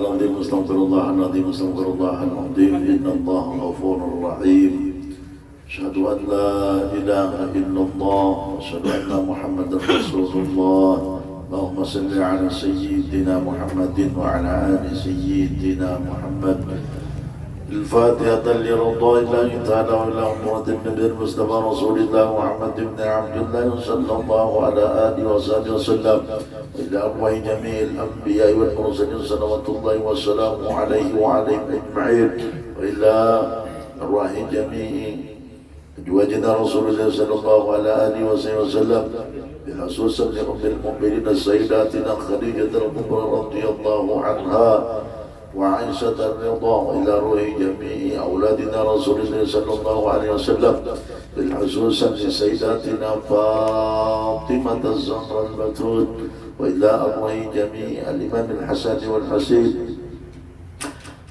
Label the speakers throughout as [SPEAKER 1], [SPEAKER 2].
[SPEAKER 1] العظيم استغفر الله العظيم استغفر الله العظيم إن الله غفور رحيم أشهد أن لا إله إلا الله أشهد أن محمدا رسول الله اللهم صل على سيدنا محمد وعلى آل سيدنا محمد الفاتحة لرضا الله تعالى وإلى أمرة النبي المصطفى رسول الله محمد بن عبد الله صلى الله على آله وصحبه وسلم وإلى أرواح جميع الأنبياء والمرسلين صلوات الله وسلامه عليه وعليهم أجمعين وإلى أرواح جميع أزواجنا رسول الله صلى الله على آله وصحبه وسلم بالخصوص لأم المؤمنين سيداتنا خديجة الكبرى رضي الله عنها وعائشة الرضا إلى روح جميع أولادنا رسول الله صلى الله عليه وسلم بالخصوص لسيداتنا فاطمة الزهراء البتول وإلى أرواح جميع الإمام الحسن والحسين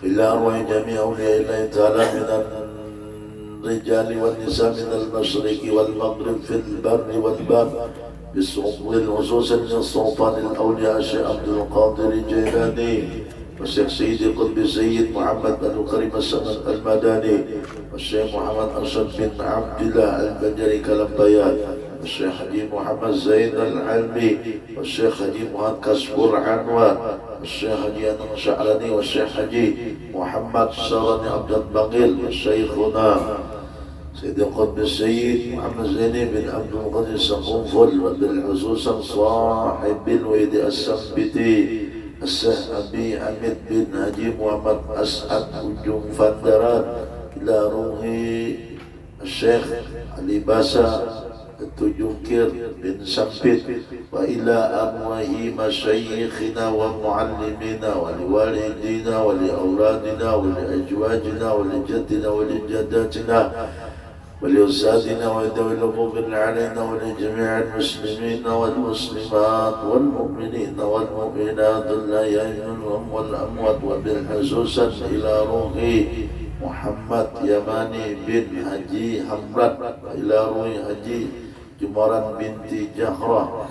[SPEAKER 1] إلى أرواح جميع أولياء الله تعالى من الرجال والنساء من المشرق والمغرب في البر والبحر بالخصوص للسلطان الأولياء الشيخ عبد القادر الجيلاني والشيخ سيدي قطب سيد محمد بن كريم السند المدني والشيخ محمد أرشد بن عبد الله البجري كلمبيان والشيخ حجي محمد زين العلمي والشيخ حجي محمد كسبور عنوان والشيخ حجي أنم شعراني والشيخ حجي محمد سرني عبد البقيل والشيخنا سيدي قطب السيد محمد زيني بن عبد القادر السقنفل وبالخصوص صاحب الويد السنبتي الشيخ أبي حميد بن حجي محمد أسعد ujung Fandaran إلى روح الشيخ علي باسا التجوكر بن سمبت وإلى أرواح مشايخنا ومعلمينا ولوالدينا ولأولادنا ولأزواجنا ولجدنا ولجداتنا ولأستاذنا وذوي الفضل علينا ولجميع المسلمين والمسلمات والمؤمنين والمؤمنات الأحياء منهم والأموات وبالخصوص إلى روح محمد يماني بن حجي حمران إلى روح حجي جمران بنت جهرة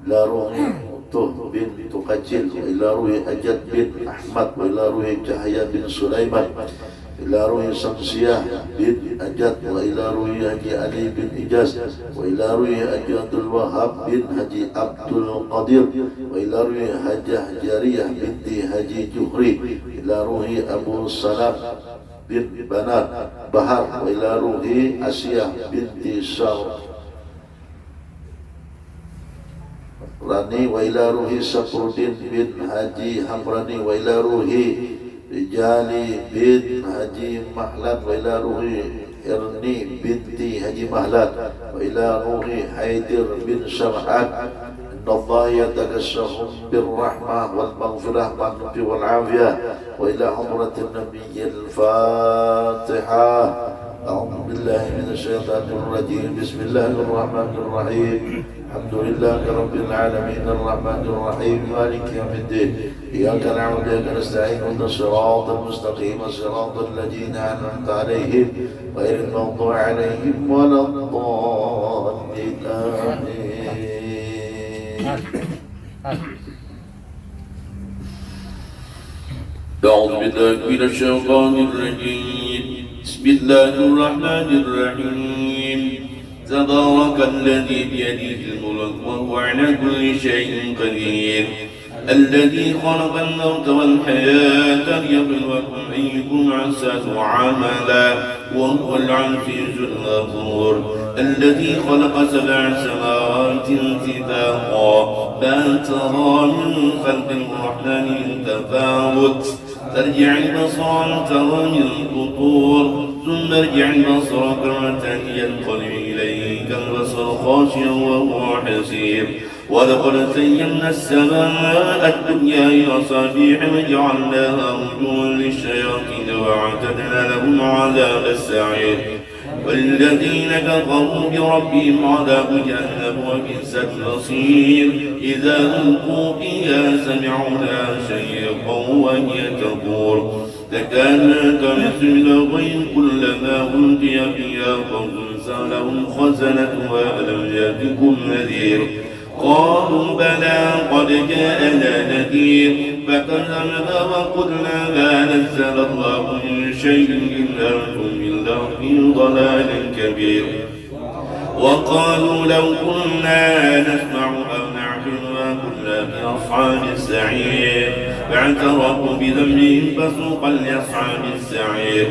[SPEAKER 1] إلى روح أطه بنت قجل وإلى روح أجد بن أحمد وإلى روح جحيا بن سليمان إلى روح شمسية بن أجد وإلى روح حجي علي بن إجاز وإلى روح حجي عبد الوهاب بن حجي عبد القدير وإلى روح حجة جارية بنت حجي جهري إلى روح أبو السلام بن بنات بهار وإلى روح أسيا بنت شار راني وإلى روح شكر الدين بن حجي حمراني وإلى روح رجالي بن حجي محلان وإلى روح إرني بنتي حجي محلان وإلى روح حيدر بن شرعان إن الله يتغشهم بالرحمة والمغفرة واللطف والعافية وإلى حضرة النبي الفاتحة أعوذ بالله من الشيطان الرجيم بسم الله الرحمن الرحيم الحمد لله رب العالمين الرحمن الرحيم مالك يوم الدين إياك نعبد وإياك نستعين اهدنا الصراط المستقيم صراط الذين أنعمت عليهم غير المغضوب عليهم ولا الضالين أعوذ بالله من الشيطان الرجيم بسم الله الرحمن الرحيم تبارك الذي بيده الملك وهو على كل شيء قدير الذي خلق الموت والحياة ليبلوكم أيكم أحسن عملا وهو العزيز الغفور الذي خلق 7 سماوات طباقا ما ترى من خلق الرحمن من تفاوت ترجع البصر ترى من فطور ثم ارجع البصر كرتين ينقلب إليك البصر خاشعا وهو حسير ولقد زينا السماء الدنيا بمصابيح وجعلناها رجوما للشياطين وأعتدنا لهم عذاب السعير والذين كفروا بربهم عذاب جهنم وبئس المصير إذا ألقوا فيها سمعوا لها شيقا وهي تفور تكاد تمس الغيظ كلما ألقي فيها فوج سألهم خزنتها ألم يأتكم نذير
[SPEAKER 2] قالوا بلى قد جاءنا نذير فكذبنا وقلنا ما نزل الله من شيء إن أنتم إلا في ضلال كبير. وقالوا لو كنا نسمع أو نعقل ما كنا من أصحاب السعير فاعترفوا بذنبهم فسوقا لأصحاب السعير.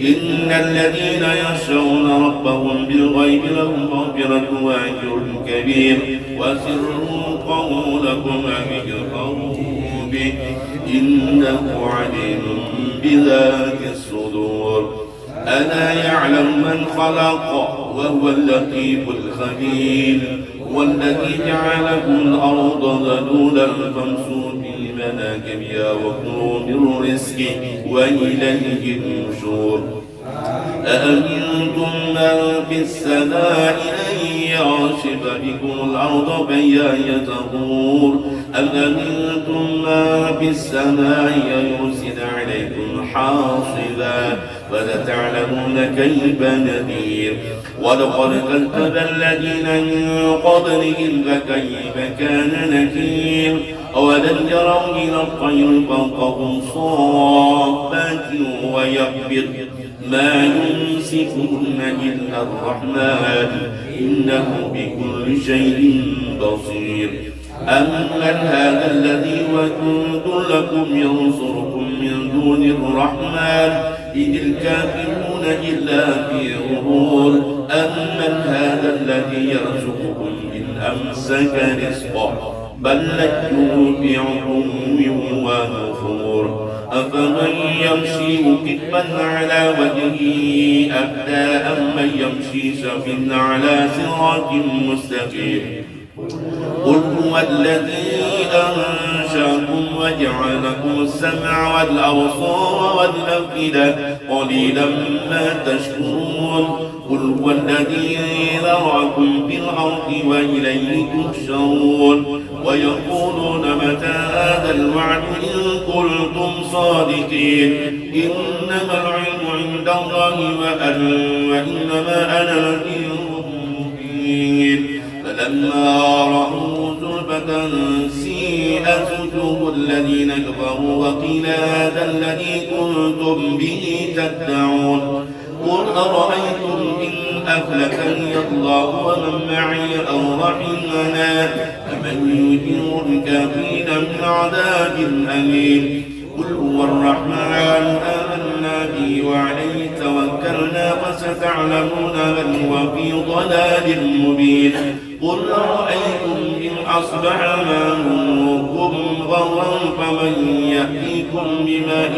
[SPEAKER 2] إن الذين يخشون ربهم بالغيب لهم مغفرة وأجر كبير. وسروا قولكم أو اجهروا به إنه عليم بذات الصدور. ألا يعلم من خلق وهو اللطيف الخبير. والذي جعلكم الأرض ذلولا فامشوا في مناكبها وكلوا من رزقه وإليه النشور. أأمنتم من في السماء أن يعصف بكم الأرض فهي تمور أم أمنتم من في السماء أن يرسل عليكم حاصبا فستعلمون كيف نذير. ولقد كذب الذين من قبلهم فكيف كان نكير. أولم يروا إلى الطير فوقهم صافات ويقبض ما يمسكهن إلا الرحمن إنه بكل شيء بصير. أمن هذا الذي وكنت لكم ينصركم من دون الرحمن إن الكافرون إلا في غرور. أمن هذا الذي يرزقكم إن أمسك رزقه بل لجوا في عتو ونفور. أفمن يمشي مكبا على وجهه أهدى أمن يمشي سويا على صراط مستقيم. قل هو الذي أنشأكم وجعلكم السمع والأبصار والأفئدة قليلا ما تشكرون. قل هو الذي ذرأكم في الأرض وإليه تحشرون. ويقولون متى هذا الوعد إن كنتم صادقين. إنما العلم عند الله وإنما أنا نذير مبين. فلما رأوا زلفة سيئت وجوه الذين كفروا وقيل هذا الذي كنتم به تدعون. قل أرأيتم إن أهلكني الله ومن معي أو رحمنا فمن يجير الكافرين من عذاب أليم. قل هو الرحمن آمنا به وعليه توكلنا فستعلمون من هو في ضلال مبين. قل رأيتم إن أصبح ماؤكم غورا فمن يأتيكم بماء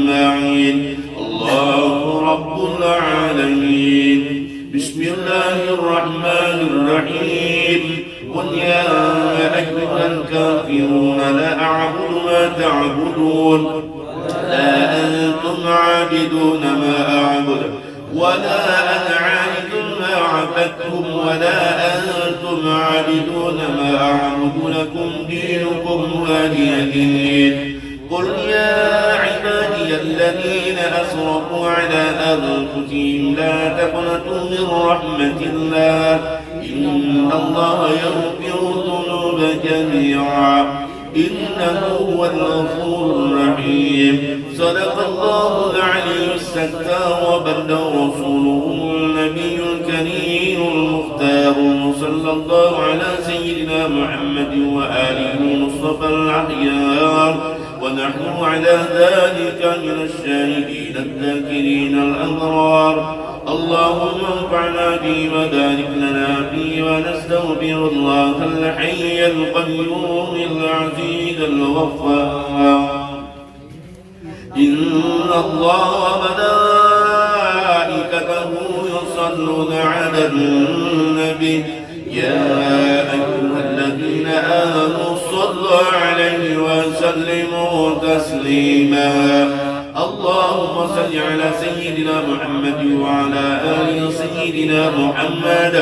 [SPEAKER 2] معين. الله رب العالمين. بسم الله الرحمن الرحيم. قل يا أيها الكافرون لا أعبد ما تعبدون لا أنتم عابدون ما أعبد ولا أنا عابد ما عبدتم ولا أنتم عابدون ما أعبد لكم دينكم ولي دين. قل يا عبادي الذين أسرفوا على أنفسهم لا تقنطوا من رحمة الله إن الله يغفر الذنوب جميعا إنه هو الغفور الرحيم. صدق الله العلي الستار وبلغ رسوله النبي الكريم المختار صلى الله على سيدنا محمد وآله المصطفى الأخيار ونحن على ذلك من الشاهدين الذاكرين الأبرار. اللهم انفعنا به وبارك لنا فيه ونستغفر الله الحي القيوم العزيز الغفار. إن الله وملائكته يصلون على النبي يا أيها الذين آمنوا صلوا عليه وسلموا تسليما. اللهم صل على سيدنا محمد وعلى آل سيدنا محمد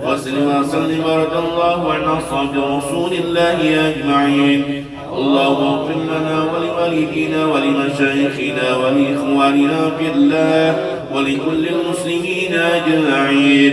[SPEAKER 2] وسلم ورد الله عن أصحاب رسول الله أجمعين. اللهم اغفر لنا ولوالدينا ولمشايخنا ولإخواننا في الله ولكل المسلمين أجمعين.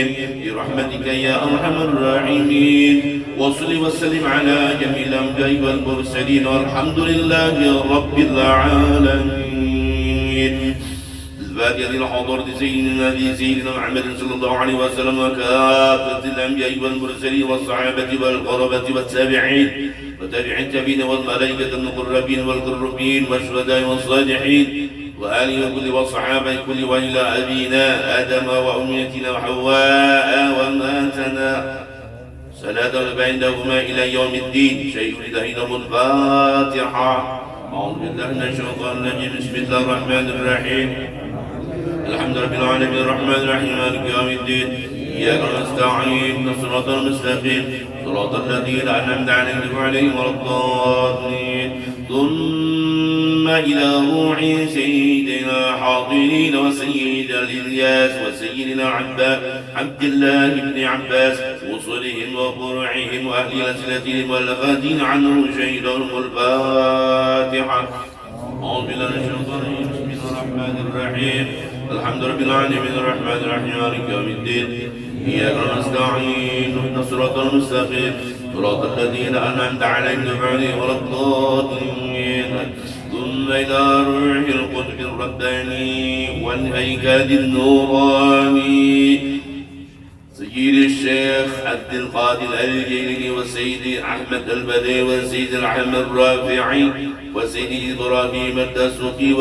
[SPEAKER 2] برحمتك يا أرحم الراحمين. وصل وسلم على جميع الأنبياء والمرسلين والحمد لله رب العالمين. الفاتحة لحضرة سيدنا محمد صلى الله عليه وسلم وكافة الأنبياء والمرسلين والصحابة والقربة والتابعين والتابعين والملائكة المقربين والقربين والشهداء والصالحين وآله وكل وصحابة كل وإلى أبينا آدم وأمتنا وحواء وماتنا صلاة بينهما إلى يوم الدين. شيء لهم الفاتحة. أعوذ بالله من الشيطان الرجيم. بسم الله الرحمن الرحيم. الحمد لله رب العالمين الرحمن الرحيم مالك يوم الدين. إياك نستعين صراط المستقيم صراط الذين أنعمت عليهم ولا الضالين. ثم إلى روح سيدنا حاضرين وسيدنا الإلياس وسيدنا عبد الله بن عباس وصلهم وفرعهم وأهل أسئلتهم والغادين عنه شهدهم الفاتحة. أعوذ بالله من الشيطان الرجيم. بسم الله الرحمن الرحيم. الحمد لله العالمين الرحمن الرحيم مالك يوم الدين. إياك نستعين اهدنا الصراط المستقيم صراط الذين أنعمت عليهم غير ولا الضالين. ثم إلى روح القدس الرباني والهيكل النوراني سيد الشيخ عبد القادر الجيلي وسيد أحمد البدوي وسيد الحمد الرافعي وسيد إبراهيم الدسوقي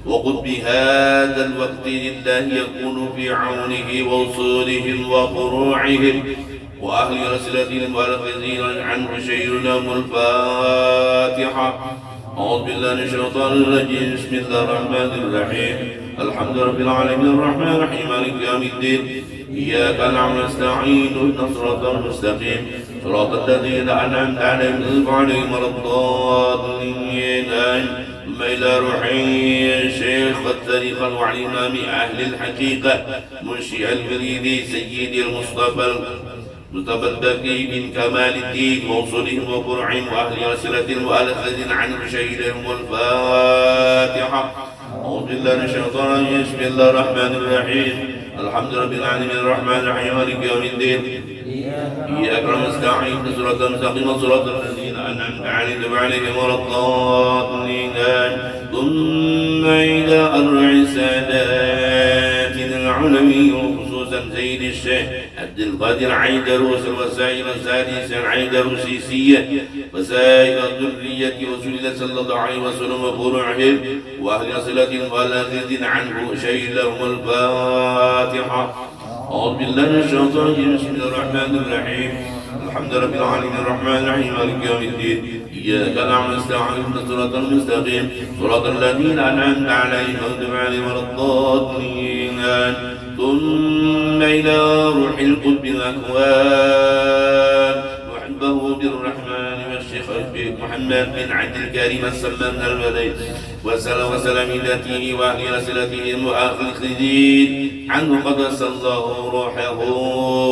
[SPEAKER 2] وقد بهذا الوقت لله يكون في عونه ووصولهم وفروعهم وأهل رسلتهم والخزين عنه شيئا الفاتحة. أعوذ بالله من الشيطان الرجيم. بسم الله الرحمن الرحيم. الحمد لله رب العالمين الرحمن الرحيم مالك يوم الدين. إياك نعبد ونستعين اهدنا الصراط المستقيم صراط الذين أنعمت عليهم ولا الضالين. ثم إلى روحي شيخ الطريقة وإمام أهل الحقيقة منشئ الفريدي سيدي المصطفى البكري بن كمال الدين موصولهم وفرعهم وأهل رسلتهم وألخذ عن شهيدهم والفاتحة. أعوذ بالله من الشيطان الرجيم. بسم الله الرحمن الرحيم. الحمد لله رب العالمين الرحمن الرحيم مالك يوم الدين. إياك نستعين صراط المستقيم صراط الذين أنعمت عليهم ولا الضالين. ثم إلى أربع ساداتنا العلمي وخصوصا سيد الشيخ عبد القادر عيدروس وسائر السادس العيدروسيسية وسائر الذرية رسول الله صلى الله عليه وسلم وفروعهم وأهل صلة والأخذ عنه شيء لهم الفاتحة. أعوذ بالله من الشيطان الرجيم. بسم الله الرحمن الرحيم. الحمد لله رب العالمين الرحمن الرحيم مالك يوم الدين. إياك نعبد ونستعين اهدنا الصراط المستقيم صراط الذين أنعمت عليهم غير عليهم ولا الضالين. ثم إلى روح القدس الأكوان وحبه بالرحمن والشيخ محمد بن عبد الكريم السمان البدوي وسلامته وأهل رسلتهم وآخر الخديد عنه قدس الله روحه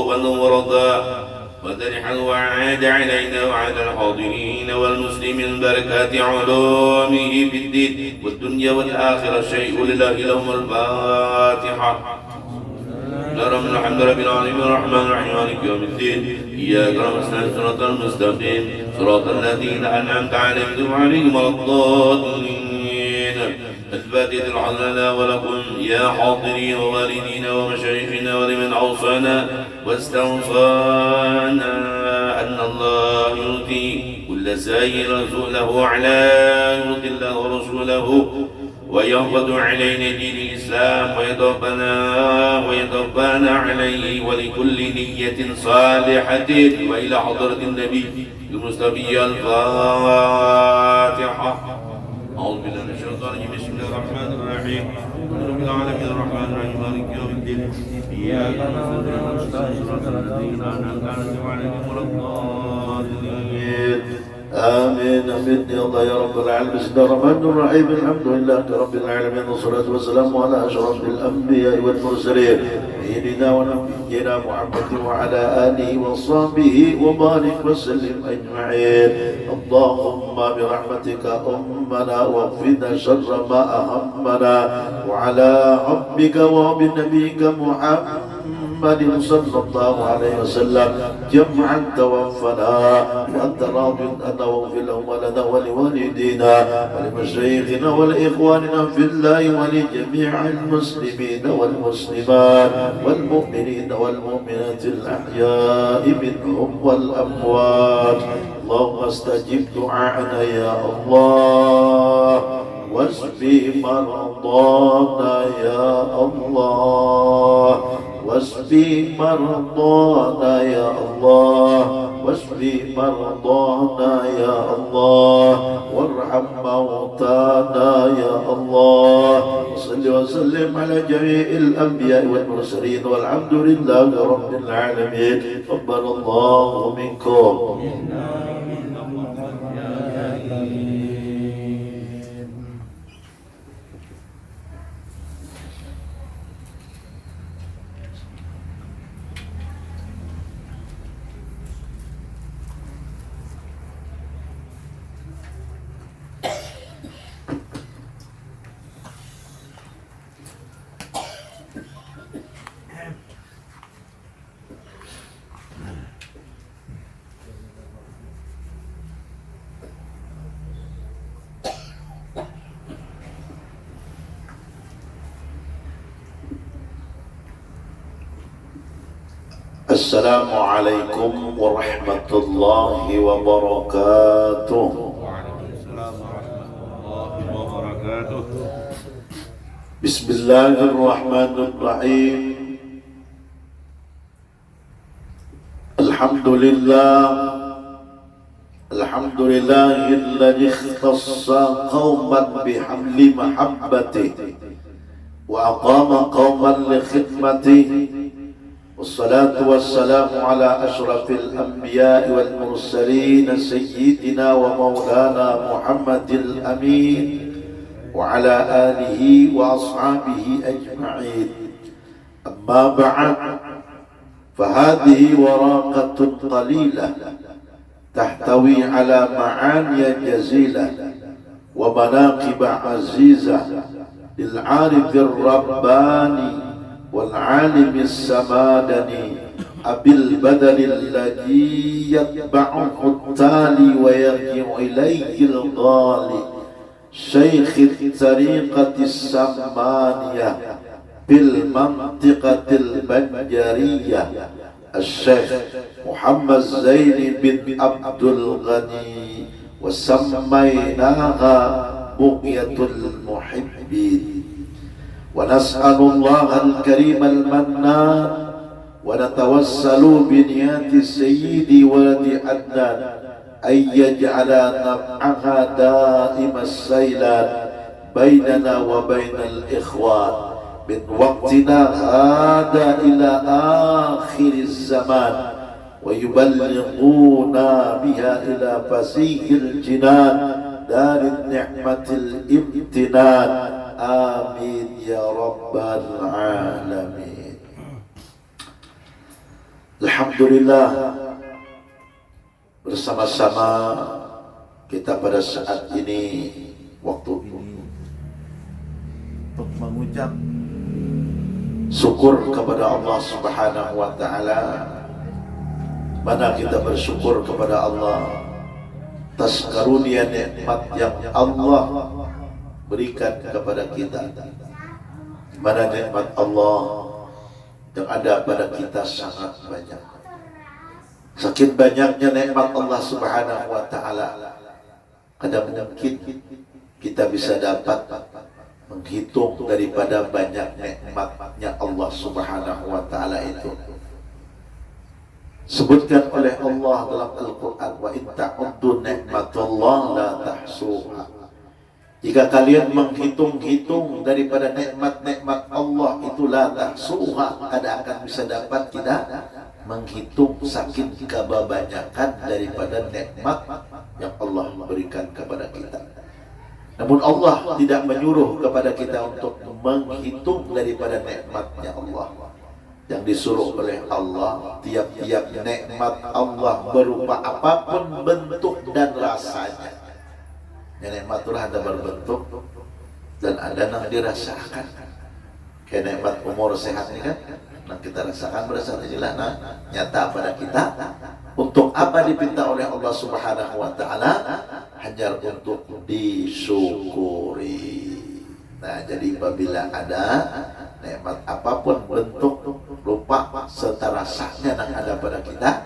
[SPEAKER 2] ونور ضاء ودرحه وعاد علينا وعلى الحاضرين والمسلمين بركات علومه في الدين والدنيا والآخرة شيء لله لهم الفاتحة. الحمد لله رب العالمين الرحمن الرحيم مالك يوم الدين. إياك نعبد ونستعين صراط المستقيم صراط الذين أنعمت عليهم ولا الضالين. الفاتحة الحمد لله ولكم يا حاضرين ووالدينا ومشايخنا ولمن أوصانا واستوصانا أن الله يؤتي كل سائل رسوله على يؤتي الله ورسوله وينفض علينا دين الإسلام ويتوفانا عليه ولكل نية صالحة وإلى حضرة النبي المصطفى الفاتحة. أعوذ بالله من الشيطان الرجيم. بسم الله الرحمن الرحيم. رب العالمين الرحمن الرحيم مالك يوم الدين. إياك نعبد ونستعين صراط الذين أنعمت عليهم ولا الضالين.
[SPEAKER 1] آمين آمين يا الله يا رب العالمين. بسم الله الرحمن الرحيم. الحمد لله رب العالمين والصلاة والسلام على أشرف الأنبياء والمرسلين سيدنا ونبينا محمد وعلى آله وصحبه وبارك وسلم أجمعين. اللهم برحمتك أمنا واغفرنا شر ما أهمنا وعلى حبك وبنبيك محمد محمد صلى الله عليه وسلم جمعا توفنا وأنت راض أن واغفر لهم ولنا ولوالدينا ولمشايخنا ولإخواننا في الله ولجميع المسلمين والمسلمات والمؤمنين والمؤمنات الأحياء منهم والأموات. اللهم استجب دعاءنا يا الله واشف مرضانا يا الله واشف مرضانا يا الله واشف مرضانا يا الله وارحم موتانا يا الله وصل وسلم على جميع الأنبياء والمرسلين والحمد لله رب العالمين. تقبل الله منكم. السلام عليكم ورحمة الله وبركاته.
[SPEAKER 2] وعليكم السلام ورحمة الله وبركاته.
[SPEAKER 1] بسم الله الرحمن الرحيم. الحمد لله الحمد لله الذي اختص قوما بحمل محبته وأقام قوما لخدمته، والصلاة والسلام على أشرف الأنبياء والمرسلين سيدنا ومولانا محمد الأمين وعلى آله وأصحابه أجمعين. أما بعد، فهذه ورقة قليلة تحتوي على معاني جزيلة ومناقب عزيزة للعارف الرباني والعالم السمادني أبي البدل الذي يتبعه التالي ويرجع إليه الغالي، شيخ الطريقة السمانية بالمنطقة البنجرية، الشيخ محمد زين بن عبد الغني، وسميناها بقية المحبين. ونسأل الله الكريم المنان ونتوسل بنيات سيدي ولد عدنان أن يجعل نفعها دائم السيلان بيننا وبين الإخوان من وقتنا هذا إلى آخر الزمان، ويبلغونا بها إلى فسيح الجنان دار النعمة الامتنان. Amin ya rabbal alamin. Alhamdulillah, bersama-sama kita pada saat ini waktu untuk mengucap syukur kepada Allah Subhanahu wa taala. Mana kita bersyukur kepada Allah atas karunia nikmat yang Allah berikan kepada kita. Mana nikmat Allah yang ada pada kita sangat banyak. Saking banyaknya nikmat Allah Subhanahu wa taala, kadang mungkin kita bisa dapat menghitung daripada banyak nikmatnya Allah Subhanahu wa taala itu. Sebutkan oleh Allah dalam Al-Quran, wa in ta'uddu ni'matallah la tahsuha. Jika kalian menghitung-hitung daripada nikmat-nikmat Allah itu la tahsuha, tidak akan bisa dapat kita menghitung saking kebanyakan daripada nikmat yang Allah berikan kepada kita. Namun Allah tidak menyuruh kepada kita untuk menghitung daripada nikmatnya Allah. Yang disuruh oleh Allah, tiap-tiap nikmat Allah berupa apapun bentuk dan rasanya. Nikmat itu ada berbentuk dan ada yang dirasakan. Kayak nikmat umur sehat ini kan, Nah kita rasakan pada saat inilah nyata pada kita. Untuk apa dipinta oleh Allah Subhanahu wa Ta'ala? Hanya untuk disyukuri. Nah, jadi apabila ada nikmat apapun bentuk rupa serta rasanya yang ada pada kita,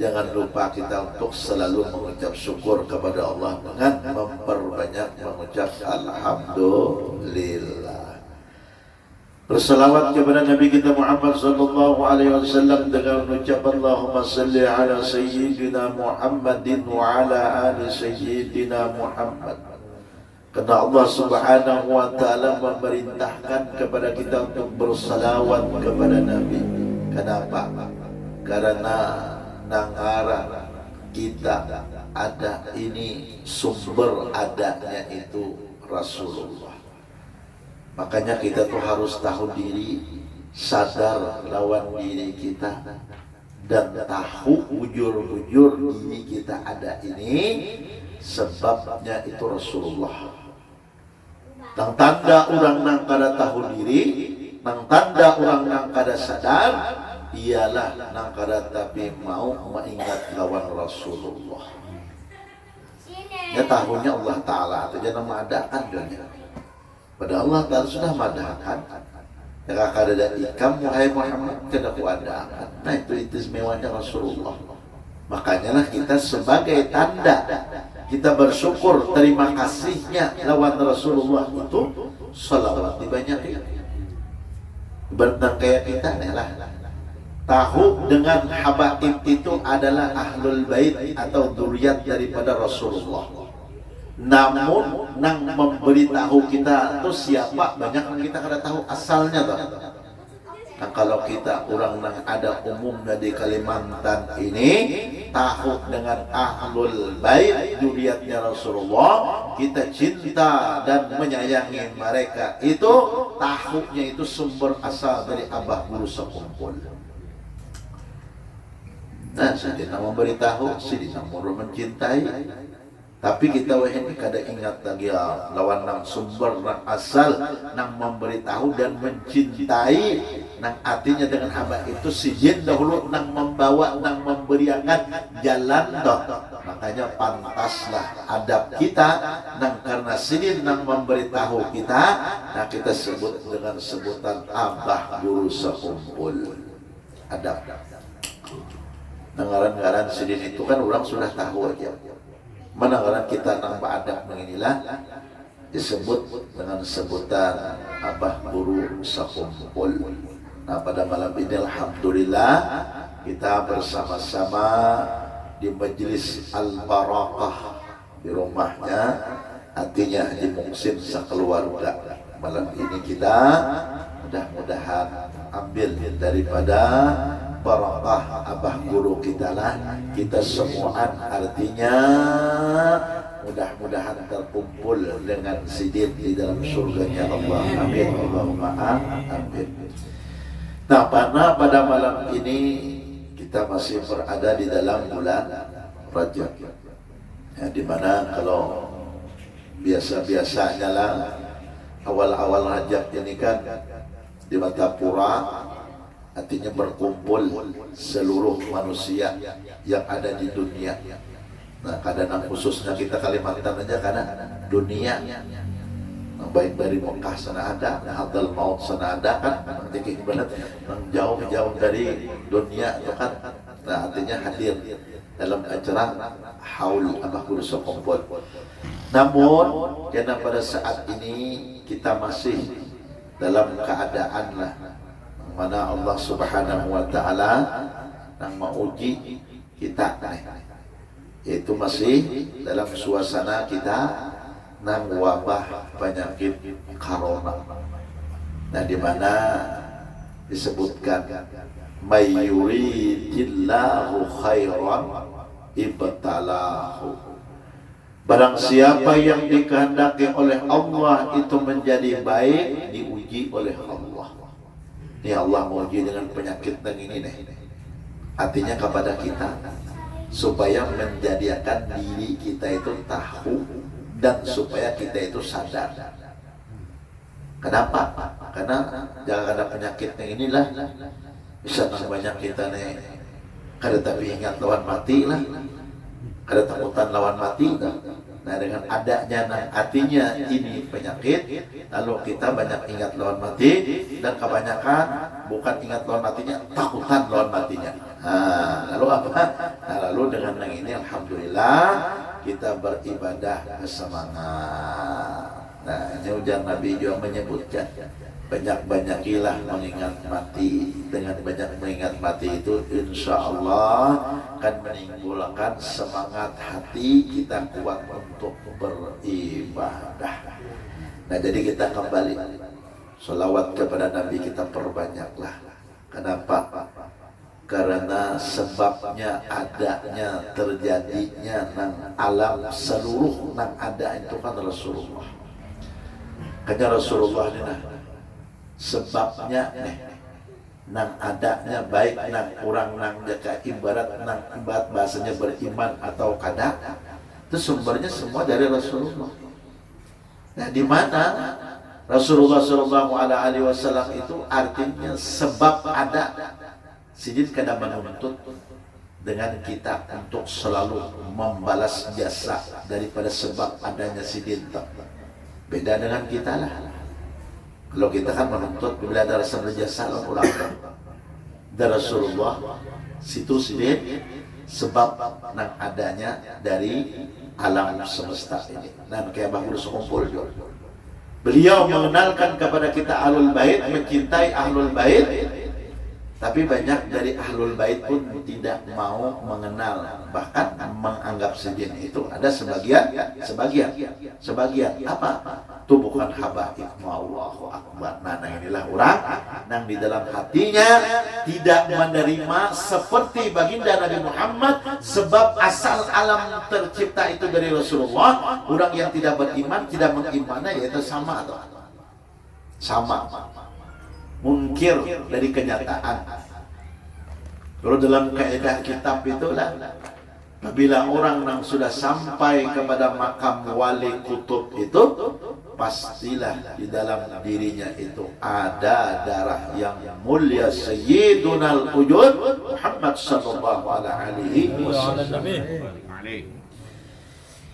[SPEAKER 1] jangan lupa kita untuk selalu mengucap syukur kepada Allah dengan memperbanyak mengucap alhamdulillah. Berselawat kepada Nabi kita Muhammad sallallahu alaihi wasallam dengan mengucap Allahumma salli ala sayyidina Muhammadin wa ala ali sayyidina Muhammad. Karena Allah Subhanahu wa taala memerintahkan kepada kita untuk berselawat kepada Nabi. Kenapa? Karena nangara kita ada ini sumber adanya itu Rasulullah. Makanya kita tuh harus tahu diri, sadar lawan diri kita, dan tahu bujur-bujur diri kita ada ini sebabnya itu Rasulullah. Nang tanda orang nang kada tahu diri, nang tanda orang nang kada sadar, ialah nang kada tapi mau mengingat lawan Rasulullah. Ya tahunya Allah Ta'ala itu jangan mengadakan dunia. Pada Allah Ta'ala sudah mengadakan. Ya kakak ada ikam wahai Muhammad tidak kuadakan. Nah itu istimewanya Rasulullah. Makanya lah kita sebagai tanda kita bersyukur terima kasihnya lawan Rasulullah itu salawat dibanyakin. Bertang kayak kita nih lah. Tahu dengan habaib itu adalah ahlul bait atau dzurriyyat daripada Rasulullah. Namun nang memberitahu kita itu siapa banyak yang kita kada tahu asalnya toh. Nah kalau kita orang nang ada umumnya di Kalimantan ini tahu dengan ahlul bait dzurriyyatnya Rasulullah, kita cinta dan menyayangi mereka itu tahunya itu sumber asal dari abah guru sekumpul. Nah, Sidina memberitahu, Sidina murah mencintai. Tapi kita ini kada ingat lagi ya, lawan nang sumber, nang asal, nang memberitahu dan mencintai. Nang artinya dengan abah itu sijin dahulu nang membawa, nang memberiakan jalan toh. Makanya pantaslah adab kita, nang karena sidin nang memberitahu kita, nah kita sebut dengan sebutan abah guru sekumpul. Adab. Ngaran-ngaran sidin itu kan orang sudah tahu aja. Mana ngaran kita nang beradab beginilah disebut dengan sebutan abah guru sekumpul. Nah pada malam ini alhamdulillah kita bersama-sama di majelis Al-Barakah di rumahnya, artinya di Muksin sekeluarga. Malam ini kita mudah-mudahan ambil daripada barakah abah guru kita lah kita semuaan, artinya mudah-mudahan terkumpul dengan sidin di dalam surganya Allah. Amin Allahumma amin. Nah pada malam ini kita masih berada di dalam bulan Rajab ya, dimana kalau biasa-biasanya lah awal-awal Rajab ini kan di Matapura, artinya berkumpul seluruh manusia yang ada di dunia. Nah kadang khususnya kita Kalimantan aja karena dunia, nah, baik dari Mekah sana ada, Hadal Maut sana ada kan, nanti ibarat jauh-jauh dari dunia itu kan. Nah artinya hadir dalam acara haul abah guru sekumpul. Namun karena pada saat ini kita masih dalam keadaan lah mana Allah Subhanahu wa Ta'ala yang menguji kita yaitu masih dalam suasana kita nang wabah penyakit corona. Nah di mana disebutkan may yuridillahu khairan ibtalahu, barang siapa yang dikehendaki oleh Allah itu menjadi baik diuji oleh Allah. Ini Allah mau uji dengan penyakit yang ini nih. Artinya kepada kita supaya menjadikan diri kita itu tahu dan supaya kita itu sadar. Kenapa? Karena jangan ada penyakit yang inilah Bisa banyak kita nih kada tapi ingat lawan mati lah, kada takutan lawan mati dah. Nah dengan adanya nang artinya ini penyakit, lalu kita banyak ingat lawan mati, dan kebanyakan bukan ingat lawan matinya, takutan lawan matinya. Lalu apa? Nah, lalu dengan yang ini alhamdulillah kita beribadah bersemangat. Nah ini ujar Nabi juga menyebutkan, banyak-banyakilah mengingat mati. Dengan banyak mengingat mati itu insya Allah akan menimbulkan semangat hati kita kuat untuk beribadah. Nah jadi kita kembali sholawat kepada Nabi kita perbanyaklah. Kenapa? Karena sebabnya adanya terjadinya nang alam seluruh nang ada itu kan Rasulullah. Karena Rasulullah ini nah sebabnya nih nang adanya baik nang kurang nang jaga ibarat nang ibarat bahasanya beriman atau kada itu sumbernya semua dari Rasulullah. Nah di mana Rasulullah Shallallahu Alaihi Wasallam itu artinya sebab ada. Sidin kada menuntut dengan kita untuk selalu membalas jasa daripada sebab adanya sidin. Beda dengan kita lah. Kalau kita kan menuntut bila ada rasa berjasa orang dari Rasulullah situ sidin sebab nang adanya dari alam semesta ini. Dan kayak bagus sekumpul juga. Beliau mengenalkan kepada kita ahlul bait, mencintai ahlul bait. Tapi banyak dari ahlul bait pun tidak mau mengenal, bahkan menganggap sidin itu ada sebagian apa? Itu bukan habaib, Allahu akbar. Nah inilah orang yang di dalam hatinya tidak menerima seperti baginda Nabi Muhammad, sebab asal alam tercipta itu dari Rasulullah. Orang yang tidak beriman, tidak mengimani yaitu sama atau sama. Mungkir dari kenyataan. Kalau dalam kaidah kitab itulah, apabila orang yang sudah sampai kepada makam wali kutub itu, pastilah di dalam dirinya itu ada darah yang mulia Sayyidunal Wujud Muhammad sallallahu alaihi wasallam.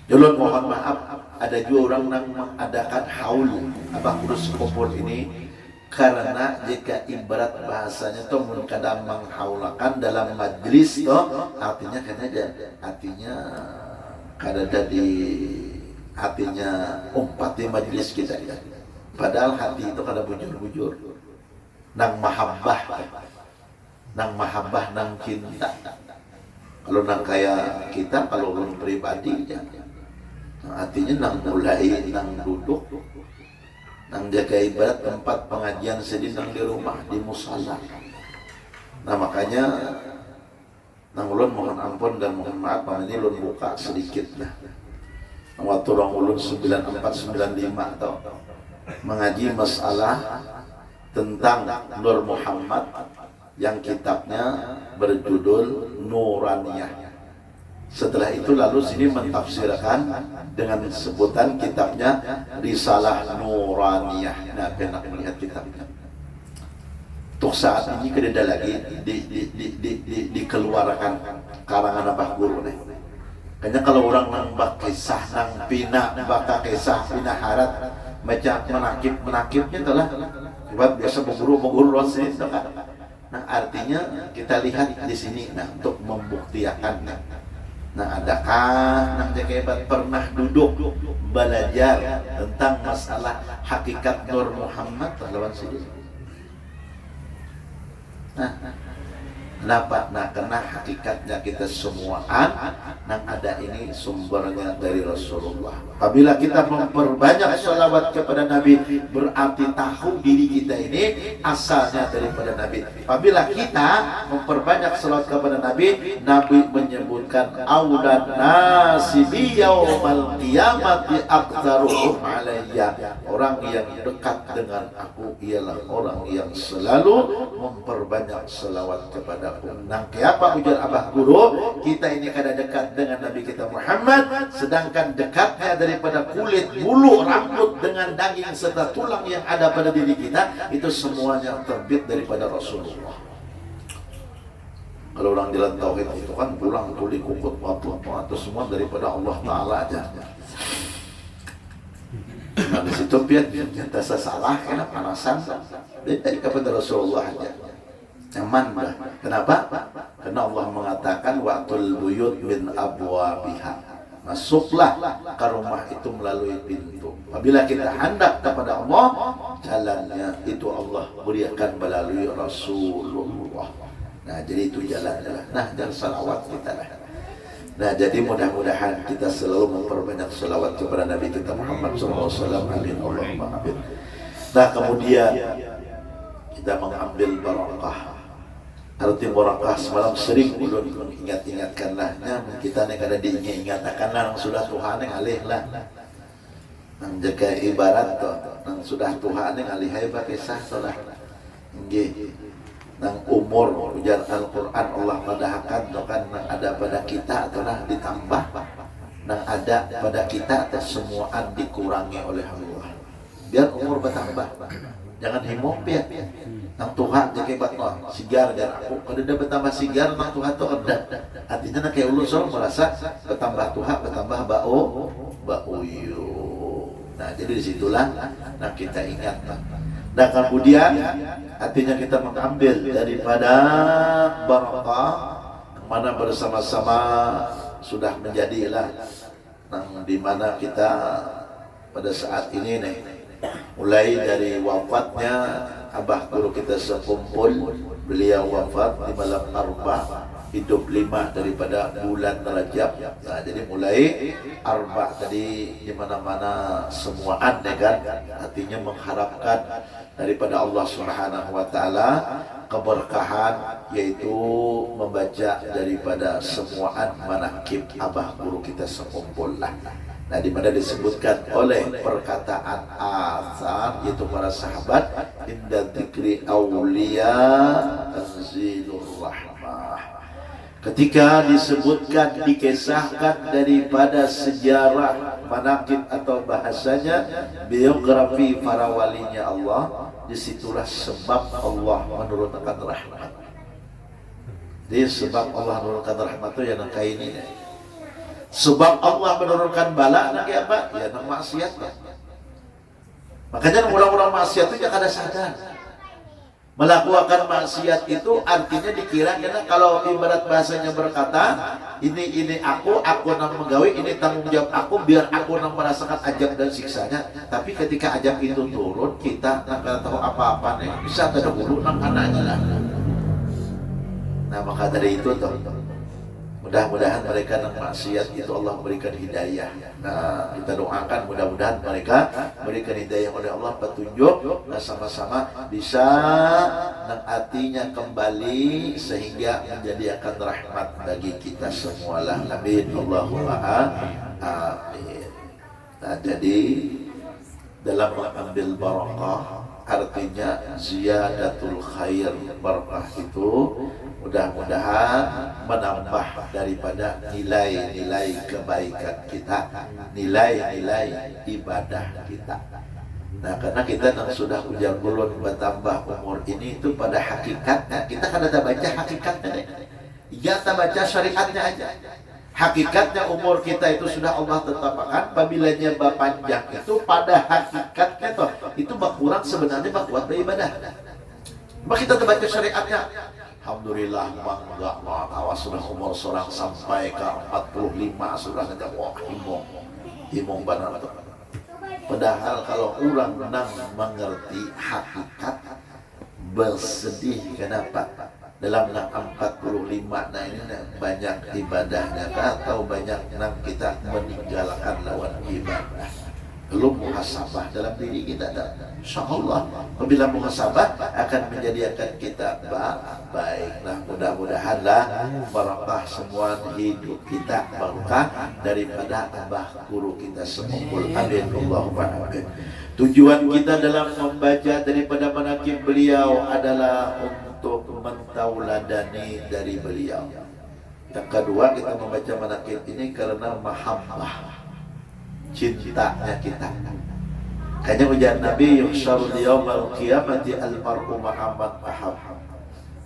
[SPEAKER 1] Dulu mohon maaf, ada juga orang yang mengadakan haul Abah Kudus kumpul ini. Karena jika ibarat bahasanya itu kadang menghaulakan dalam majlis itu artinya kada jadi hatinya umpati majlis kita ya. Padahal hati itu kada bujur-bujur nang mahabbah nang cinta. Kalau nang kayak kita kalau orang pribadi ya, artinya nang mulai nang duduk nang jaga ibarat tempat pengajian sedang di rumah di musala. Nah makanya nang ulun mohon ampun dan mohon maaf ini ulun buka sedikit lah. Waktu orang ulun 9495 atau mengaji masalah tentang Nur Muhammad yang kitabnya berjudul Nuraniyah. Setelah itu lalu sini mentafsirkan dengan sebutan kitabnya Risalah Nuraniyah. Nah, enak melihat kitabnya. Untuk saat ini kededa lagi dikeluarkan karangan Abah Guru nih. Kayaknya kalau orang nambah kisah nang pina baka kisah pina harat baca menakibnya telah sebab biasa mengguru rosin itu kan. Nah artinya kita lihat di sini nah untuk membuktikan nah adakah nang jakebat pernah duduk belajar tentang masalah hakikat Nur Muhammad lawan sidin. Nah kenapa? Nah karena hakikatnya kita semuaan yang ada ini sumbernya dari Rasulullah. Apabila kita memperbanyak sholawat kepada Nabi, berarti tahu diri kita ini asalnya daripada Nabi. Apabila kita memperbanyak sholawat kepada Nabi, Nabi menyebutkan aulan nasi bi yaumal qiyamati aqtaruhum alayya. Orang yang dekat dengan aku ialah orang yang selalu memperbanyak sholawat kepada aku. Nang apa ujar Abah Guru, kita ini kada dekat dengan Nabi kita Muhammad, sedangkan dekatnya daripada kulit, bulu, rambut dengan daging serta tulang yang ada pada diri kita itu semuanya terbit daripada Rasulullah. Kalau orang jalan tauhid itu kan pulang tuli kukut apa semua daripada Allah Ta'ala aja. Nah di situ kita salah karena panasan dari kepada Rasulullah aja. Nyaman dah. Kenapa? Karena Allah mengatakan wa'tul buyut min abwabiha. Masuklah ke rumah itu melalui pintu. Apabila kita hendak kepada Allah, jalannya itu Allah berikan melalui Rasulullah. Nah, jadi itu jalan-jalan. Nah, dan salawat kita lah. Nah, jadi mudah-mudahan kita selalu memperbanyak salawat kepada Nabi kita Muhammad SAW. Amin. Allahumma amin. Nah, kemudian kita mengambil barakah. Arti barakah semalam sering ulun mengingat-ingatkanlah. Kita nih kada diingat-ingatkanlah sudah Tuhan yang alih lah. Nang jaga ibarat tuh, nang sudah Tuhan yang alih hebat kisah tuh lah. Nang umur ujar Al-Quran Allah padahkan tuh kan nang ada pada kita atau nah ditambah, nang ada pada kita atau semuaan dikurangi oleh Allah. Biar umur bertambah, jangan himop ya. Nang Tuhan jaga batno sigar dan aku kalau dia bertambah sigar nang Tuhan tuh rendah. Artinya nak kayak ulun selalu merasa bertambah Tuhan bertambah bauyu. Nah jadi disitulah nah kita ingat. Nah kemudian artinya kita mengambil daripada barakah mana bersama-sama sudah menjadilah nang di mana kita pada saat ini nih mulai dari wafatnya abah guru kita sekumpul, beliau wafat di malam Arba, hidup 5 daripada bulan Rajab. Nah, jadi mulai Arba tadi di mana-mana semuaan ya kan, artinya mengharapkan daripada Allah Subhanahu wa taala keberkahan yaitu membaca daripada semuaan manaqib abah guru kita sekumpul lah. Nah, di mana disebutkan oleh perkataan asar yaitu para sahabat inda dzikri auliya tanzilur rahmah. Ketika disebutkan dikisahkan daripada sejarah manaqib atau bahasanya biografi para walinya Allah, disitulah sebab Allah menurunkan rahmat. Jadi sebab Allah menurunkan rahmat itu yang kayak ini. Sebab Allah menurunkan bala nak apa? Ya nak maksiat ya. Makanya orang-orang maksiat itu jangan ada sadar. Melakukan maksiat itu artinya dikira karena kalau ibarat bahasanya berkata, ini aku nang menggawe, ini tanggung jawab aku biar aku nang merasakan ajab dan siksanya. Tapi ketika ajab itu turun, kita nang kada tahu apa-apa nih, bisa terdahulu nang anaknya lah. Nah maka dari itu tuh mudah-mudahan mereka yang maksiat itu Allah berikan hidayah. Nah, kita doakan mudah-mudahan mereka berikan hidayah oleh Allah, petunjuk, dan sama-sama bisa nang hatinya kembali sehingga menjadi akan rahmat bagi kita semua lah. Amin. Allahumma amin. Nah, jadi dalam mengambil barakah artinya ziyadatul khair. Barakah itu mudah-mudahan menambah daripada nilai-nilai kebaikan kita, nilai-nilai ibadah kita. Nah karena kita yang sudah ujar belum bertambah umur ini itu pada hakikatnya kita kan ada baca hakikatnya deh. Ya kita baca syariatnya aja. Hakikatnya umur kita itu sudah Allah tetapkan. Apabila panjang itu pada hakikatnya toh itu berkurang sebenarnya berkuat beribadah. Maka kita baca syariatnya. Alhamdulillah bangga awas sudah umur seorang sampai ke 45 sudah ngajak wah himong benar tuh. Padahal kalau orang nang mengerti hakikat bersedih kenapa dalam 45 nah ini banyak ibadahnya atau banyak nang kita meninggalkan lawan ibadah. Belum muhasabah dalam diri kita dan insyaallah apabila muhasabah akan menjadikan kita baik. Nah mudah-mudahanlah barakah semua hidup kita barakah daripada abah guru kita sekumpul. Amin. Allahumma amin. Tujuan kita dalam membaca daripada manaqib beliau adalah untuk mentauladani dari beliau. Yang kedua kita membaca manaqib ini karena mahabbah, cintanya kita. Kayaknya ujar Nabi yuhsyarul yaumal qiyamati al-mar'u ma'aman ahab.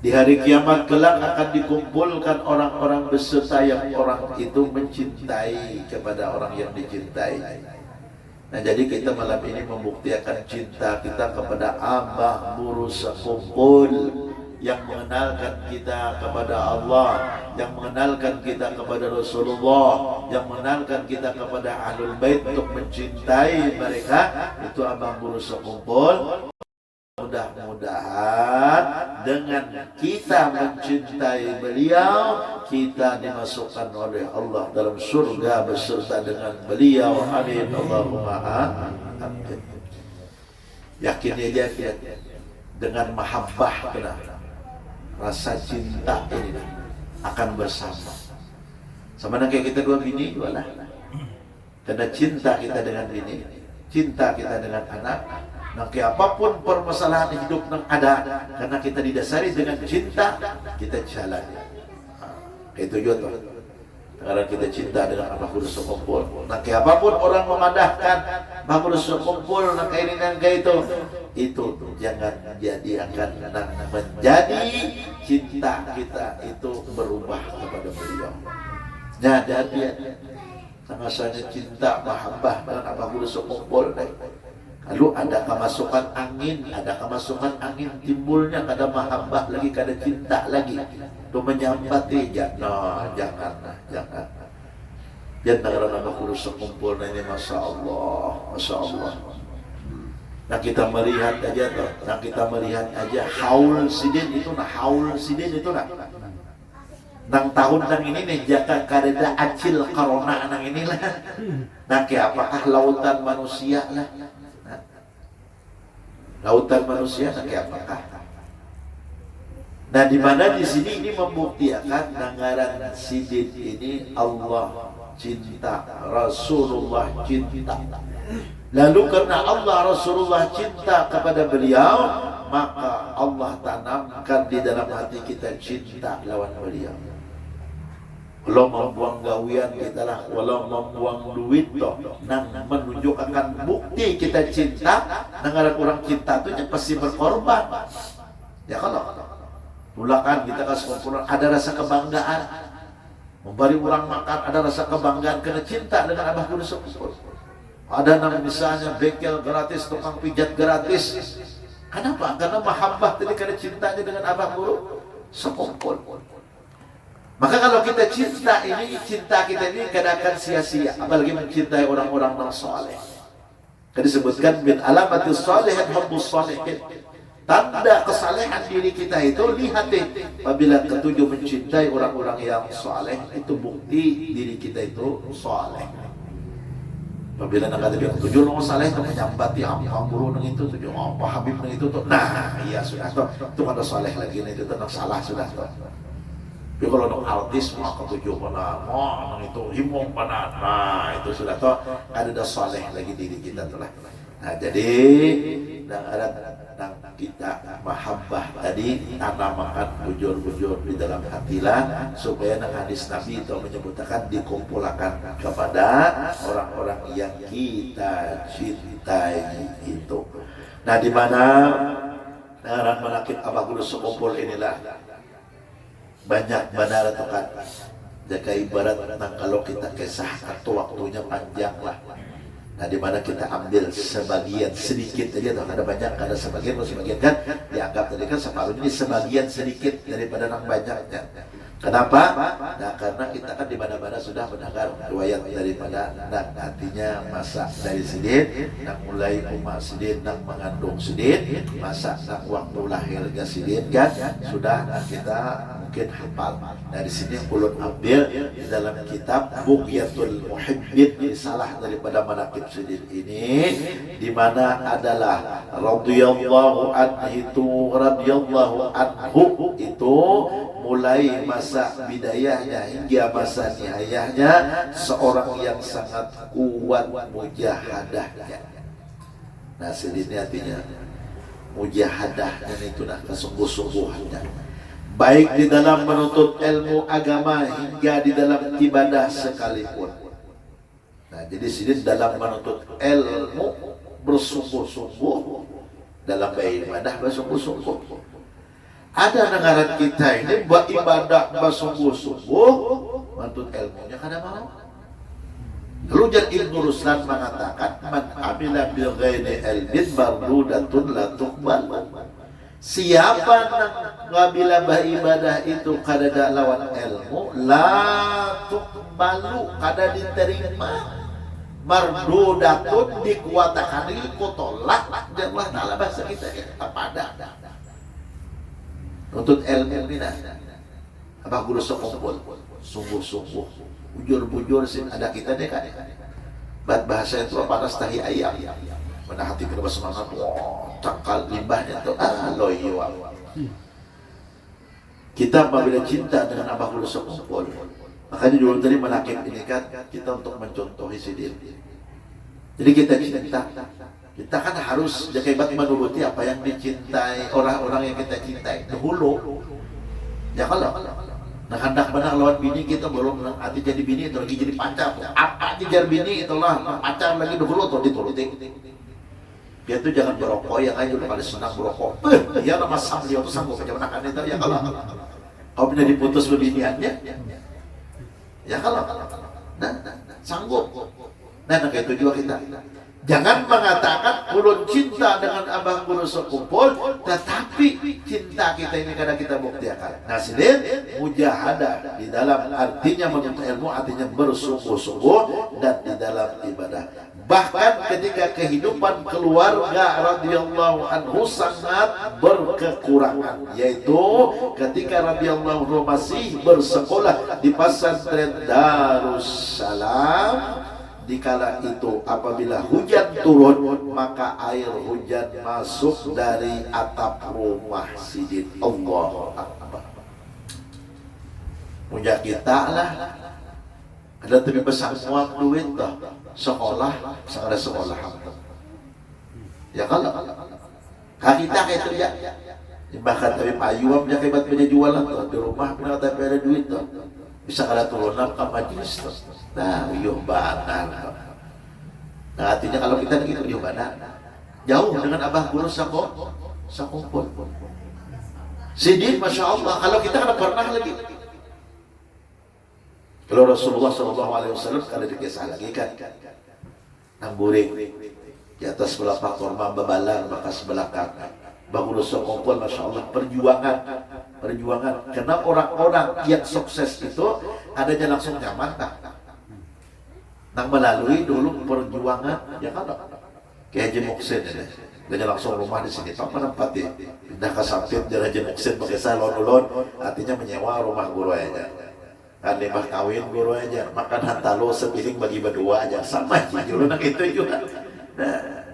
[SPEAKER 1] Di hari kiamat kelak akan dikumpulkan orang-orang beserta yang orang itu mencintai kepada orang yang dicintai. Nah, jadi kita malam ini membuktikan cinta kita kepada Abah Guru sekumpul yang mengenalkan kita kepada Allah, yang mengenalkan kita kepada Rasulullah, yang mengenalkan kita kepada Ahlul Bait untuk mencintai mereka. Itu Abah Guru sekumpul. Mudah-mudahan dengan kita mencintai beliau, kita dimasukkan oleh Allah dalam surga beserta dengan beliau. Amin Allahumma amin. Yakin aja dengan mahabbah kita, rasa cinta ini akan bersama. Sama kayak kita dua bini, dua lah. Karena cinta kita dengan bini, cinta kita dengan anak. Nah, apapun permasalahan hidup yang ada, karena kita didasari dengan cinta, kita jalan. Itu juga tuh. Karena kita cinta dengan Abah Guru sekumpul. Nah, apapun orang memadahkan Abah Guru sekumpul, nah kayak ini dan kayak itu jangan jadi akan menjadi cinta kita itu berubah kepada beliau. Nah, jadi rasanya cinta mahabbah dengan Abah Guru sekumpul. Lalu ada kemasukan angin timbulnya kada mahabbah lagi, kada cinta lagi. Itu menyambati jangan. Jangan Abah Guru sekumpul ini, masya Allah. Nah, kita melihat aja haul sidin itu nah. Nang tahun nang ini nih jaka kareda acil karona nang inilah. Nah, apakah lautan manusia lah. Lautan manusia kayak apakah? Nah, di mana di sini ini membuktikan nangaran sidin ini Allah cinta, Rasulullah cinta. Lalu karena Allah Rasulullah cinta kepada beliau, maka Allah tanamkan di dalam hati kita cinta lawan beliau. Walau membuang gawian kita lah, walau membuang duit toh, nang menunjukkan bukti kita cinta. Nang orang cinta itu pasti berkorban. Ya kalau mulakan kita kasih kumpulan, ada rasa kebanggaan, memberi orang makan, ada rasa kebanggaan karena cinta dengan Abah Guru sekumpul. Ada nang misalnya bengkel gratis, tukang pijat gratis. Kenapa? Karena mahabbah tadi, karena cintanya dengan Abah Guru sekumpul. Maka kalau kita cinta kita ini kadang akan sia-sia, apalagi mencintai orang-orang yang saleh. Kan disebutkan min alamatis salihin hubbus salihin. Tanda kesalehan diri kita itu lihat apabila ketujuh mencintai orang-orang yang saleh, itu bukti diri kita itu saleh. Apabila nak kata dia tujuh orang saleh itu menyambati Abah Guru nang itu, tujuh apa Habib nang itu tuh. Nah, iya sudah tuh. Itu ada saleh lagi nih, itu tentang salah sudah tuh. Tapi kalau untuk artis mah ketujuh mana, nang itu himung mana, nah itu sudah toh ada saleh lagi diri kita tuh lah. Nah, jadi nang kita mahabbah tadi tanamakan bujur-bujur di dalam hatilah, supaya nang hadis Nabi itu menyebutkan dikumpulkan kepada orang-orang yang kita cintai itu. Nah, di mana naran manakib Abah Guru sekumpul inilah banyak benar atau kan, jika ibarat nang kalau kita kisah atau waktunya panjang lah. Nah, di mana kita ambil sebagian sedikit aja, tuh ada banyak, ada sebagian kan dianggap tadi kan separuh, ini sebagian sedikit daripada nang banyaknya. Kenapa? Nah, karena kita kan di mana-mana sudah mendengar riwayat daripada nang hatinya masa dari sidin, nang mulai umat sidin, nang mengandung sidin, masa nang waktu lahirnya sidin kan sudah kita mungkin hafal. Dari sini ulun ambil di dalam kitab Bughyatul Muhibbin, risalah daripada manaqib sidin ini, di mana adalah radhiyallahu anhu itu mulai masa bidayahnya hingga masa nihayahnya seorang yang sangat kuat mujahadahnya. Nah, sidin artinya mujahadahnya itu nah kesungguh-sungguhannya, baik di dalam menuntut ilmu agama hingga di dalam ibadah sekalipun. Nah, jadi sidin dalam menuntut ilmu bersungguh-sungguh, dalam beribadah bersungguh-sungguh. Ada negara kita ini buat ibadah bersungguh-sungguh, menuntut ilmunya kada mau. Lalu Ibnu Ruslan mengatakan, man amila bil ghairi ilmin mardudatun la tuqbal. Siapa yang ngabila beribadah itu kada lawan ilmu, la tuqbalu, kada diterima. Mardudatun dikuatakan ini kutolak dan Allah Ta'ala bahasa kita apa ada. Untuk ilmu ini apa guru sekumpul sungguh-sungguh bujur-bujur sih ada kita deh kan bahasa itu apa tahi ayam mana hati kita bersemangat cakal limbahnya tuh loyo kita apabila cinta dengan abah guru sekumpul makanya dulu tadi menakib ini kan kita untuk mencontohi si diri jadi kita cinta kita kan harus jakebat menuruti apa yang dicintai orang-orang yang kita cintai dahulu ya kalau nah hendak benar lawan bini kita belum hati jadi bini itu lagi jadi pacar apa aja jadi bini itulah pacar lagi dahulu tuh dituruti dia tuh jangan berokok ya kan udah pada senang berokok ya nama sambil itu sanggup aja menakan itu ya kalau kau benar diputus bebiniannya ya kalau nah sanggup nah itu juga kita jangan mengatakan ulun cinta dengan abah guru sekumpul, tetapi cinta kita ini kadang kita buktikan. Nah, sidin mujahadah di dalam artinya menuntut ilmu, artinya bersungguh-sungguh dan di dalam ibadah. Bahkan ketika kehidupan keluarga radhiyallahu anhu sangat berkekurangan, yaitu ketika radhiyallahu anhu masih bersekolah di pesantren Darussalam. Dikala itu apabila hujan turun maka air hujan masuk dari atap rumah sidin. Allahu Akbar. Punya kita lah ada tapi besar semua duit dah sekolah ada sekolah ya kalau kita kayak itu ya bahkan tapi payuam ya kayak punya jualan tuh di rumah punya tapi ada duit tuh bisa kada turunan ke majelis tuh. Nah, uyuh banar. Nah, artinya kalau kita gitu uyuh banar. Jauh dengan abah guru sakumpul. Sidin, Masya Allah. Kalau kita kada pernah lagi. Kalau Rasulullah SAW kada dikisah lagi kan. Nangguring di atas sebelah korma bebalang maka sebelah kanan. Abah guru sakumpul, Masya Allah, perjuangan. Karena orang-orang yang sukses itu adanya langsung nyaman tak? Nang melalui dulu perjuangan ya kan? Kayak Haji Muksin ini, dia langsung rumah di sini, tak menempati pindah ke Sampit dari Haji Muksin pakai salon-ulon, artinya menyewa rumah guru aja. Kan lebah kawin guru aja, makan hantalo sepiring bagi berdua aja sama aja dulu nang itu juga. Nah,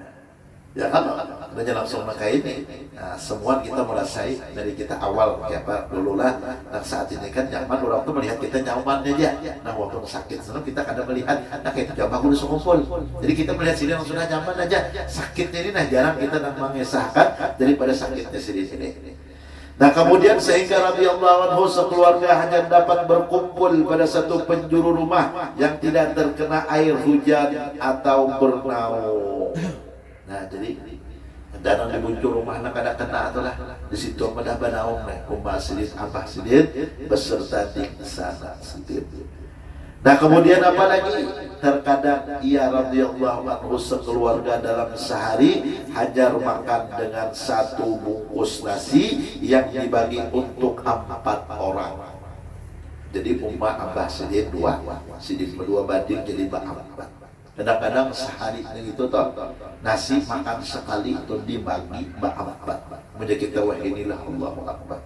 [SPEAKER 1] ya kan? Adanya langsung pakai ini. Nah, semua kita merasai dari kita awal ya Pak dulu lah. Nah, saat ini kan nyaman orang tuh melihat kita nyaman aja. Nah, waktu sakit senang kita kadang melihat nah kayak itu jamaah kudu sekumpul. Jadi kita melihat sini yang sudah nyaman aja. Sakitnya ini nah jarang kita mengesahkan daripada sakitnya sini. Nah, kemudian sehingga radhiyallahu anhu sekeluarga hanya dapat berkumpul pada satu penjuru rumah yang tidak terkena air hujan atau bernaung. Nah, jadi danang di buncur rumah anak ada kena itulah di situ pada banaung nih rumah sidin abah sidin beserta di sana sidin. Nah, kemudian apa lagi? Terkadang ia radhiyallahu anhu sekeluarga dalam sehari hajar makan dengan satu bungkus nasi yang dibagi untuk 4 orang. Jadi umat abah sidin 2, sidin berdua banding jadi 4. Kadang-kadang sehari itu toh nasi makan sekali itu dibagi 4. Menjadi kita wah inilah Allahu Akbar.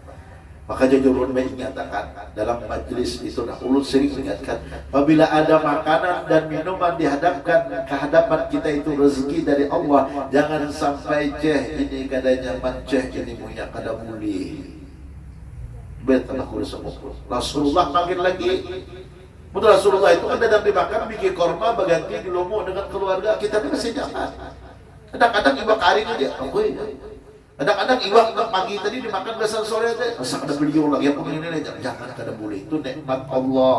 [SPEAKER 1] Maka jujurun menyatakan dalam majelis itu ulun sering mengingatkan apabila ada makanan dan minuman dihadapkan ke hadapan kita itu rezeki dari Allah, jangan sampai ini kadanya manceh ini punya kada boleh. Betul Rasulullah panggil lagi. Betul Rasulullah itu kan datang dimakan bikin korma berganti di lomo dengan keluarga kita itu masih jangan. Kadang-kadang iwak kari aja, kadang-kadang iwak pagi tadi dimakan besar sore aja. Masa kada beliau lagi apa ini jangan kada boleh itu nikmat Allah.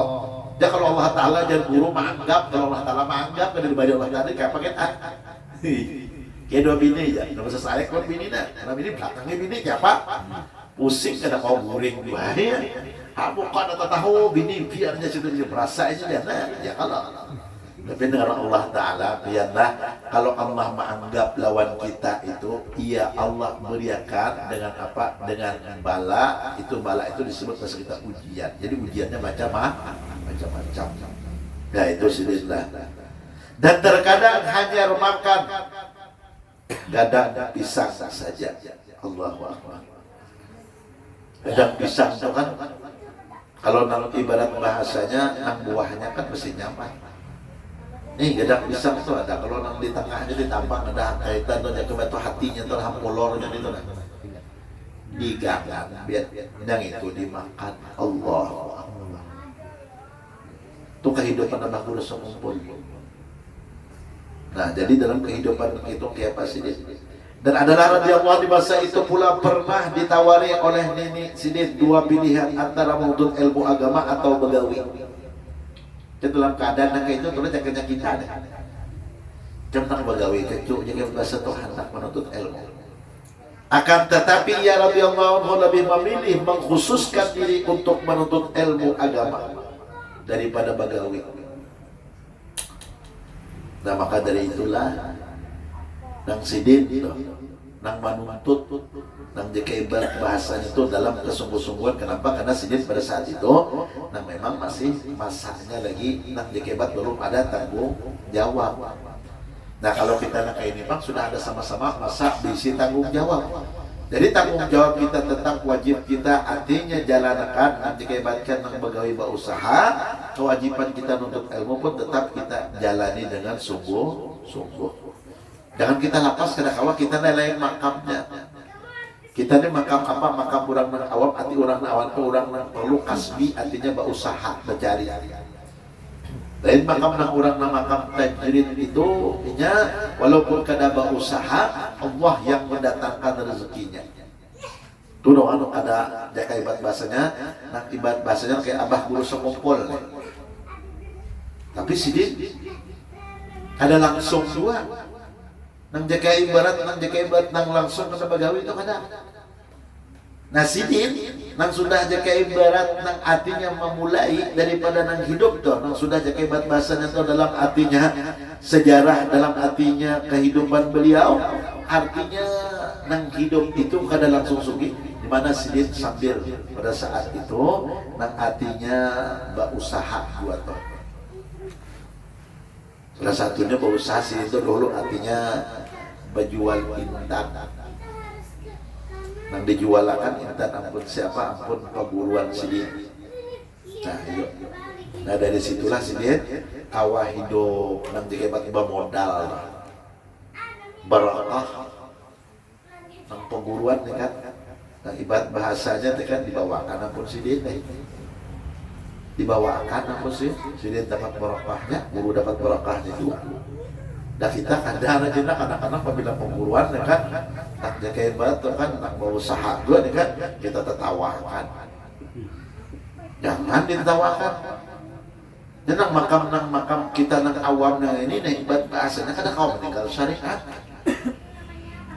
[SPEAKER 1] Ya kalau Allah Taala jangan guru menganggap kalau Allah Taala menganggap kada dibagi Allah Taala kayak pakai kayak 2 bini ya, enggak usah saya kalau bini nah, karena bini belakangnya bini siapa? pusing kada kau buring bahaya. Kamu kada tahu bini biarnya situ merasa aja ya kalau. Tapi dengan Allah Ta'ala biarlah kalau Allah menganggap lawan kita itu, iya Allah beriakan dengan apa? Dengan bala. Bala itu disebut pas kita ujian. Jadi ujiannya macam-macam. Ya itu sidinlah. Dan terkadang hanya makan gadang pisang saja. Allahu Akbar. Gadang pisang itu kan kalau nang ibarat bahasanya nang buahnya kan mesti nyaman. Nih gadang pisang itu ada, kalau nang di tengahnya ditambah ada kaitan dengan kebetu hatinya terhampulornya itu nah. Digangan biar yang itu dimakan. Allahu Akbar. Itu kehidupan anak guru sekumpul. Nah, jadi dalam kehidupan itu kayak apa sih? Dan adalah radhiyallahu di masa itu pula pernah ditawari oleh Nenek Sidin dua pilihan antara menuntut ilmu agama atau begawi. Jadi dalam keadaan kayak itu terus jaga kita deh. Jangan begawi kecu jaga bahasa Tuhan tak menuntut ilmu. Akan tetapi ya radhiyallahu anhu lebih memilih mengkhususkan diri untuk menuntut ilmu agama daripada begawi. Nah maka dari itulah nang sidin nang menuntut nang jika ibarat bahasanya itu dalam kesungguh-sungguhan. Kenapa? Karena sidin pada saat itu nang memang masih masanya lagi nang jika ibarat belum ada tanggung jawab. Nah kalau kita nak ini bang sudah ada sama-sama masa bisi tanggung jawab. Jadi tanggung jawab kita tetap wajib kita artinya jalankan jika ibaratkan nang pegawai berusaha, kewajiban kita nuntut ilmu pun tetap kita jalani dengan sungguh-sungguh. Jangan kita lapas kada kawa kita nilai makamnya. Kita ini makam apa? Makam orang nang awam, arti orang awan itu orang nang perlu kasbi, artinya berusaha, mencari. Lain makam nang orang nang makam tajrid itu, nya walaupun kada berusaha, Allah yang mendatangkan rezekinya. Itu doang ada jaka ibarat bahasanya, nang ibarat bahasanya kayak abah guru sekumpul. Tapi sidin ada langsung dua. Nang jaka ibarat nang langsung ke bagawi itu kada. Nah sidin nang sudah jaka ibarat nang artinya memulai daripada nang hidup tuh, nang sudah jaka ibarat bahasanya tuh dalam artinya sejarah, dalam artinya kehidupan beliau, artinya nang hidup itu kada langsung sugih, di mana sidin sambil pada saat itu nang artinya berusaha buat tuh. Salah satunya berusaha sih itu dulu artinya berjual intan. Nang dijualakan intan ampun siapa ampun perguruan sidin. Nah yuk. Nah dari situlah sidin awal hidup nang tiba-tiba modal barakah nang perguruan kan. Nah ibarat bahasanya kan dibawakan ampun sidin dibawakan apa sih? Sidin dapat barakahnya, guru dapat barakahnya juga. Dan kita kadang aja anak-anak apabila pemburuan ya kan, tak jaga ibarat kan, tak mau usaha juga nih kan, kita tertawakan. Jangan ditawakan. Dan nang makam kita nang awam nang ini nang ibarat bahasanya kada kau meninggal syariat.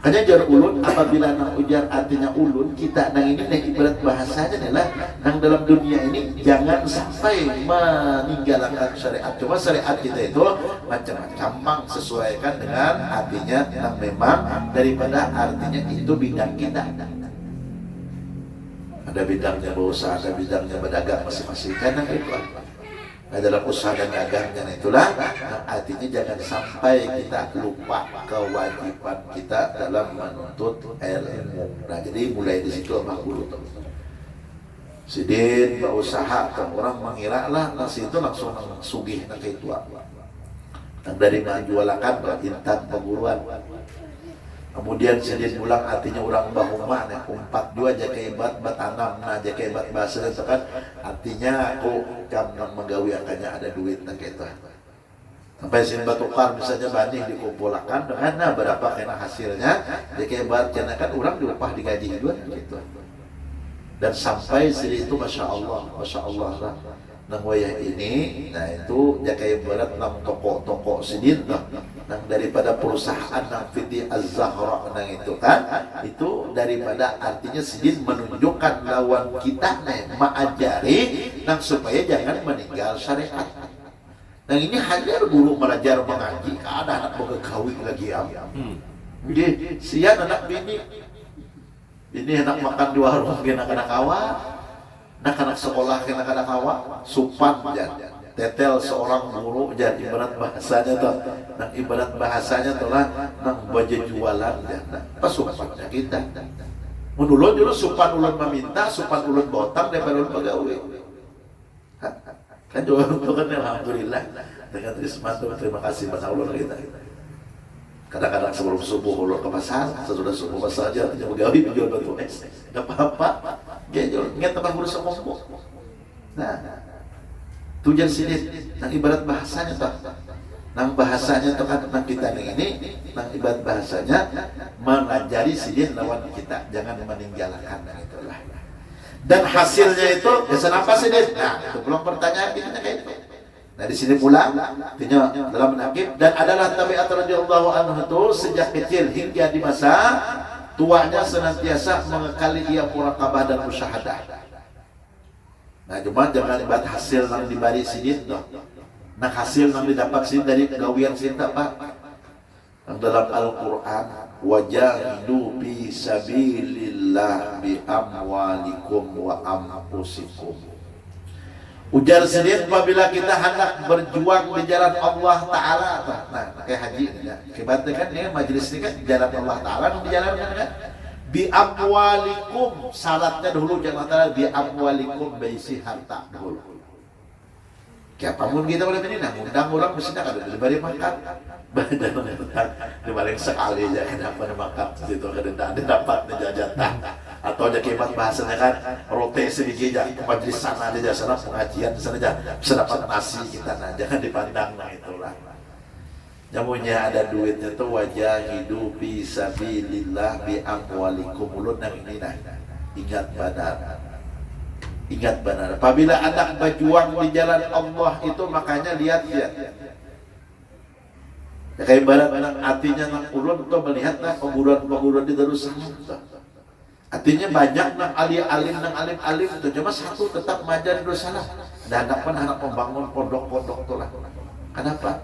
[SPEAKER 1] Hanya jar ulun apabila nang ujar artinya ulun kita nang ini nang ibarat bahasanya adalah nang dalam dunia ini jangan sampai meninggalkan syariat. Cuma syariat kita itu macam-macam sesuaikan dengan artinya nang memang daripada artinya itu bidang kita. Ada bidangnya berusaha, ada bidangnya berdagang masing-masing karena itu. Nah, dalam usaha dan dagangnya itulah artinya jangan sampai kita lupa kewajiban kita dalam menuntut ilmu. Nah jadi mulai di situ abah guru tuh sidin berusaha kan orang mengira lah nah situ langsung sugih nak itu yang dari menjualakan intan perguruan. Kemudian sidin pulang artinya orang bahuma nih umpat dua jaka ibat batanam. Nah jaka ibat bahasa itu kan artinya aku jam menggawi akannya ada duit nah gitu. Sampai sin batukar misalnya banding dikumpulkan dengan berapa kena hasilnya jaka ibat karena kan orang diupah digaji juga gitu. Dan sampai sidin itu masya Allah lah nang wayah ini, nah itu jaka ibarat 6 toko sidin lah. nang daripada perusahaan nang Fiti Az-Zahra nang itu kan, itu daripada artinya sidin menunjukkan lawan kita nih mengajari nang supaya jangan meninggal syariat. Nang ini hajar guru belajar mengaji, ada anak boga kawin lagi jadi sian anak bini ini anak makan di warung kena anak awak, anak sekolah kena anak awak, supan jadi tetel seorang guru jadi ibarat bahasanya tuh, nang ibarat bahasanya tuh lah nang baja jualan ya, pas supannya kita. Menulun dulu supan ulun meminta, supan ulun botang daripada ulun pegawai. Kan jualan itu kan alhamdulillah dengan terima kasih pada Allah kita. Kadang-kadang sebelum subuh ulun ke pasar, sesudah subuh pasar aja punya pegawai menjual batu es, nggak apa-apa, dia jual nggak tempat guru sombong. Nah. Tujuan sidin, nang ibarat bahasanya toh, nang bahasanya toh kan nang kita ini, nang ibarat bahasanya mengajari sidin lawan kita, jangan meninggalkan itulah. Dan hasilnya itu bisa apa sidin? Nah, itu belum pertanyaan kita kayak itu. Nah di sini pula, artinya dalam menakib dan adalah tabiat radhiyallahu anhu itu sejak kecil hingga di masa tuanya senantiasa mengekali dia muraqabah dan musyahadah. Nah cuma jangan ibarat hasil yang diberi sidin toh. Nah hasil yang didapat sidin dari gawian sidin apa? Yang dalam Al-Quran wajahidu fi sabilillah bi amwalikum wa anfusikum. Ujar sidin apabila kita hendak berjuang di jalan Allah Ta'ala. Nah kayak haji ya. Kebatnya kan ini majelis ini kan jalan Allah Ta'ala di jalan kan? Bi amwalikum, syaratnya dulu jangan antara bi amwalikum berisi harta dulu. Kayak apapun kita boleh ini, undang orang mestinya kada diberi makan. Badan diberi sekali aja kenapa makan situ kada dapat jatah atau aja kibat bahasanya kan rote sedikit aja majelis sana aja sana pengajian sana aja bisa dapat nasi kita nah jangan dipandang nah itulah. Jamunya ada duitnya tuh wajahidu fi sabilillah bi amwalikum ulun yang ini nah. Ingat benar. Apabila anak berjuang di jalan Allah itu makanya lihat. Ya kayak ibarat anak hatinya nang ulun tuh melihat nah pengguruan di Darussalam. Artinya banyak nang alim itu cuma satu tetap mengajar di Darussalam. Dan anak membangun pondok-pondok tuh lah. Kenapa?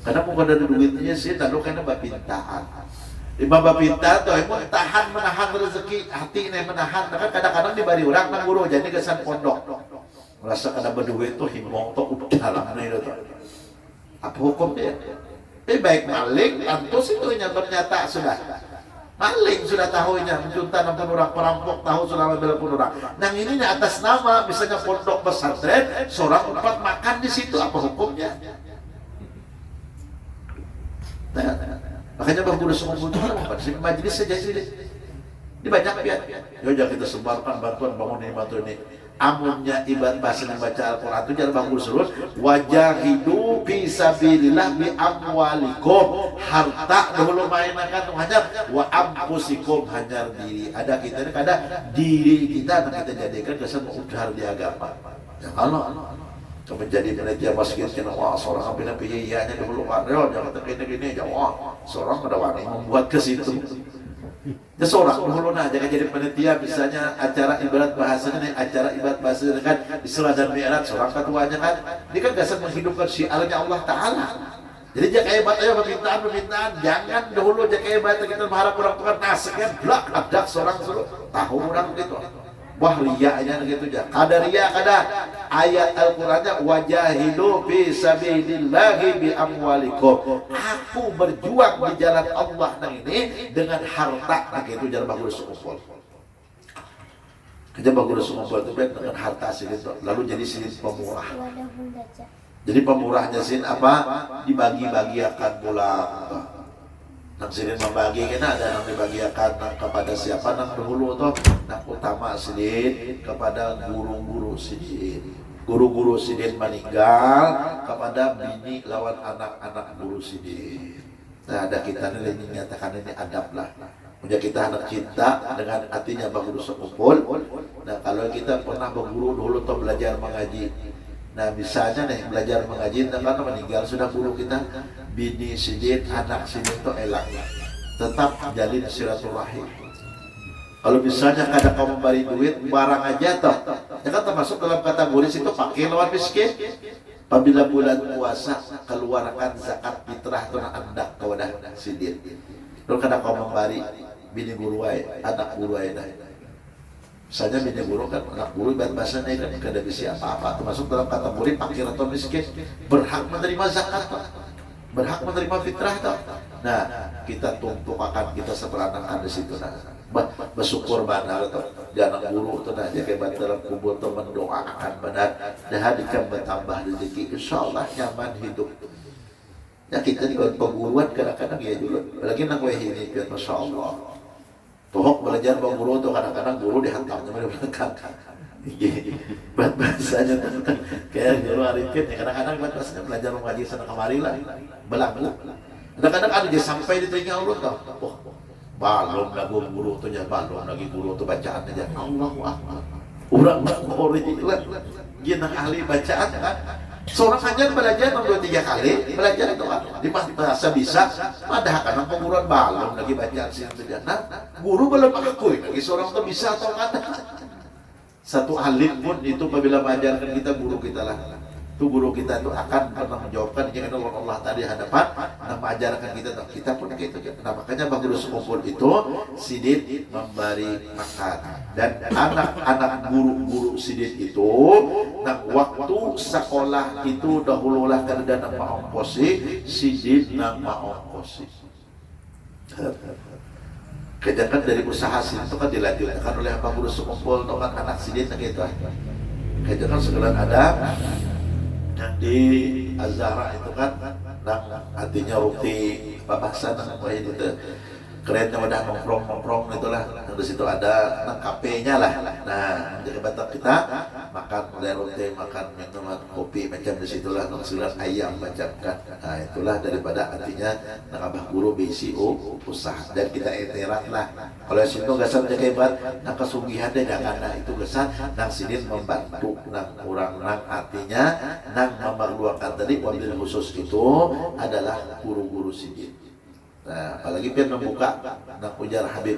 [SPEAKER 1] Karena bukan dari duitnya sih, lalu karena bapintaan. Lima bapinta tuh, emang menahan rezeki hati ini menahan. Kan kadang-kadang diberi orang nang guru jadi kesan pondok. Merasa kada berduit tuh himbong tuh dalam nih tuh. Apa hukumnya? Baik maling, antus itu ternyata sudah. Maling sudah tahunya, menjunta 60 orang, perampok tahu sudah ambil 60 orang. Nang ini atas nama misalnya pondok pesantren, seorang 4 makan di situ apa hukumnya? Nah, makanya bagus semua butuh di majelis saja sih. Ini banyak ya. Jangan kita sebarkan bantuan bangun ini bantuan ini. Amunnya ibarat bahasa yang baca Al-Quran itu jangan bagus terus. Wajahidu fi sabilillah bi amwalikum. Harta dahulu mainkan hanya wa anfusikum hanya diri. Ada kita ini ada diri kita yang kita jadikan kesan ujar di agama. Ya Allah. Menjadi panitia masjid kena wah seorang apina piyanya dulu padahal jangan gini jawab seorang pada wani membuat ke situ ya seorang dulu nah jangan jadi panitia misalnya acara ibarat bahasanya acara ibarat bahasanya kan Isra dan Mi'raj seorang ketuanya kan ini kan dasar menghidupkan syiarnya Allah Ta'ala. Jadi jangan hebat aja permintaan jangan dahulu jangan hebat kita berharap orang tukar nasibnya blak ada seorang suruh tahu orang gitu. Wah riya'nya gitu aja. Kada riya kada ayat Al-Qur'annya wajahidu fi sabilillahi bi amwalikum. Aku berjuang di jalan Allah nang ini dengan harta gitu jalan bagus sekumpul. Kerja bagus sekumpul itu dengan harta sih gitu. Lalu jadi sini pemurah. Jadi pemurahnya sini apa? Dibagi-bagiakan pula. Nang sini membagi kena ada yang dibagiakan kepada siapa nang dahulu toh nang utama sidin kepada guru-guru sidin. Guru-guru sidin meninggal kepada bini lawan anak-anak guru sidin. Nah ada kita ini nyatakan ini adab lah. Punya kita anak cinta dengan artinya bagus sekumpul. Nah kalau kita pernah berguru dulu toh belajar mengaji Nah misalnya nih belajar mengaji, karena meninggal sudah guru kita, bini sidin, anak sidin itu elak, tetap jalin silaturahim. Kalau misalnya kadang kamu memberi duit barang aja toh, ya kan termasuk dalam kategori situ pakai lawan miskin. Apabila bulan puasa keluarkan zakat fitrah atau andak kepada sidin. Lalu kadang kamu memberi bini guru anak guru dah. Misalnya bini guru kan anak guru bahasanya kan kada bisa apa-apa, termasuk dalam kategori fakir atau miskin, berhak menerima zakat, berhak menerima fitrah toh. Nah, kita tumpukkan kita seperanakan di situ nah. Bersyukur benar tuh, anak guru tuh nah jaga dalam kubur tuh mendoakan benar, dah dikam bertambah rezeki, insyaallah nyaman hidup. Ya kita di perguruan kadang-kadang ya dulu, apalagi nak ini kan masya Allah. Tohok belajar bang guru tuh kadang-kadang guru dihantamnya dari belakang. Buat bahasanya tuh kayak guru arifin ya kadang-kadang buat bahasanya belajar mengaji sana kemari lah, belang. Kadang-kadang ada dia sampai di telinga Allah tuh. Oh, balon lagi guru tuh ya, balon lagi guru tuh bacaan aja Allahu Akbar. Urang guru lah, gina ahli bacaan kan. Seorang ajar belajar 2-3 kali, belajar itu kan di bahasa bisa, padahal kan penguruan balon lagi bacaan sih itu nah, guru belum akui lagi seorang itu bisa atau ada. Satu alim pun itu apabila mengajarkan kita guru kita lah. Itu guru kita itu akan pernah menjawabkan jangan Allah tadi hadapan dan mengajarkan kita pun gitu. Nah makanya bang guru sekumpul itu sidin memberi makan dan anak-anak guru sidin itu nah waktu sekolah itu dahululah kerja nama ongkosi sidin nama ongkosi. Kejangan dari usaha sidin itu kan dilanjutkan oleh bang guru sekumpul dengan anak sidin gitu. Kejangan sekarang ada di Azhara itu kan, nah artinya roti babasan apa itu kerennya udah nongkrong itulah, di situ ada kafe-nya lah. Nah jadi batak kita makan mulai roti, makan minuman kopi macam di situlah nongsilan ayam macam kan. Nah itulah daripada artinya abah guru BCO usaha dan kita eterat lah. Kalau situ gasan jaga hebat, nang kesugihan deh jangan itu gasan nang sidin membantu nang kurang nang artinya nang memerlukan tadi wabil khusus itu adalah guru-guru sidin. Nah, apalagi dia membuka nang ujar Habib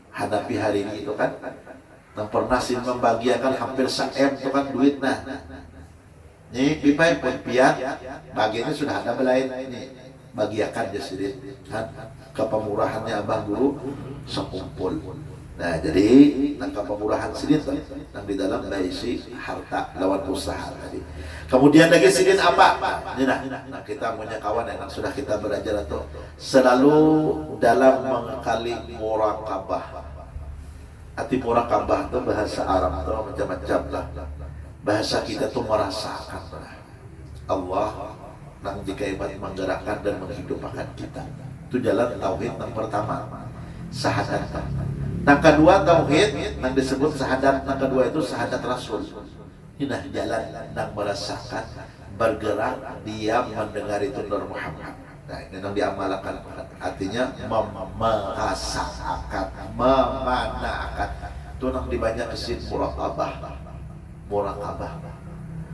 [SPEAKER 1] Hanafi hari ini itu kan nang pernah sin membagiakan hampir 1 M itu kan duit nah. Ini pipai pun pian bagiannya sudah ada belain ini bagiakan dia sidin kan kepemurahannya abah guru sekumpul. Nah jadi nang kepemurahan sidin nang di dalam baisi harta lawan usaha tadi. Kemudian lagi sidin apa? Ini nah kita punya kawan yang sudah kita belajar atau selalu dalam mengkali muraqabah. Arti muraqabah itu bahasa Arab itu macam-macam lah. Bahasa kita tuh merasakan Allah nang jika hebat menggerakkan dan menghidupkan kita. Itu jalan tauhid yang pertama, syahadat. Yang kedua tauhid yang disebut syahadat, yang kedua itu syahadat Rasul. Ini jalan yang merasakan bergerak diam mendengar itu Nur Muhammad. Nah ini yang diamalkan artinya merasakan, memanakan. Itu yang dibanyak kesin muraqabah.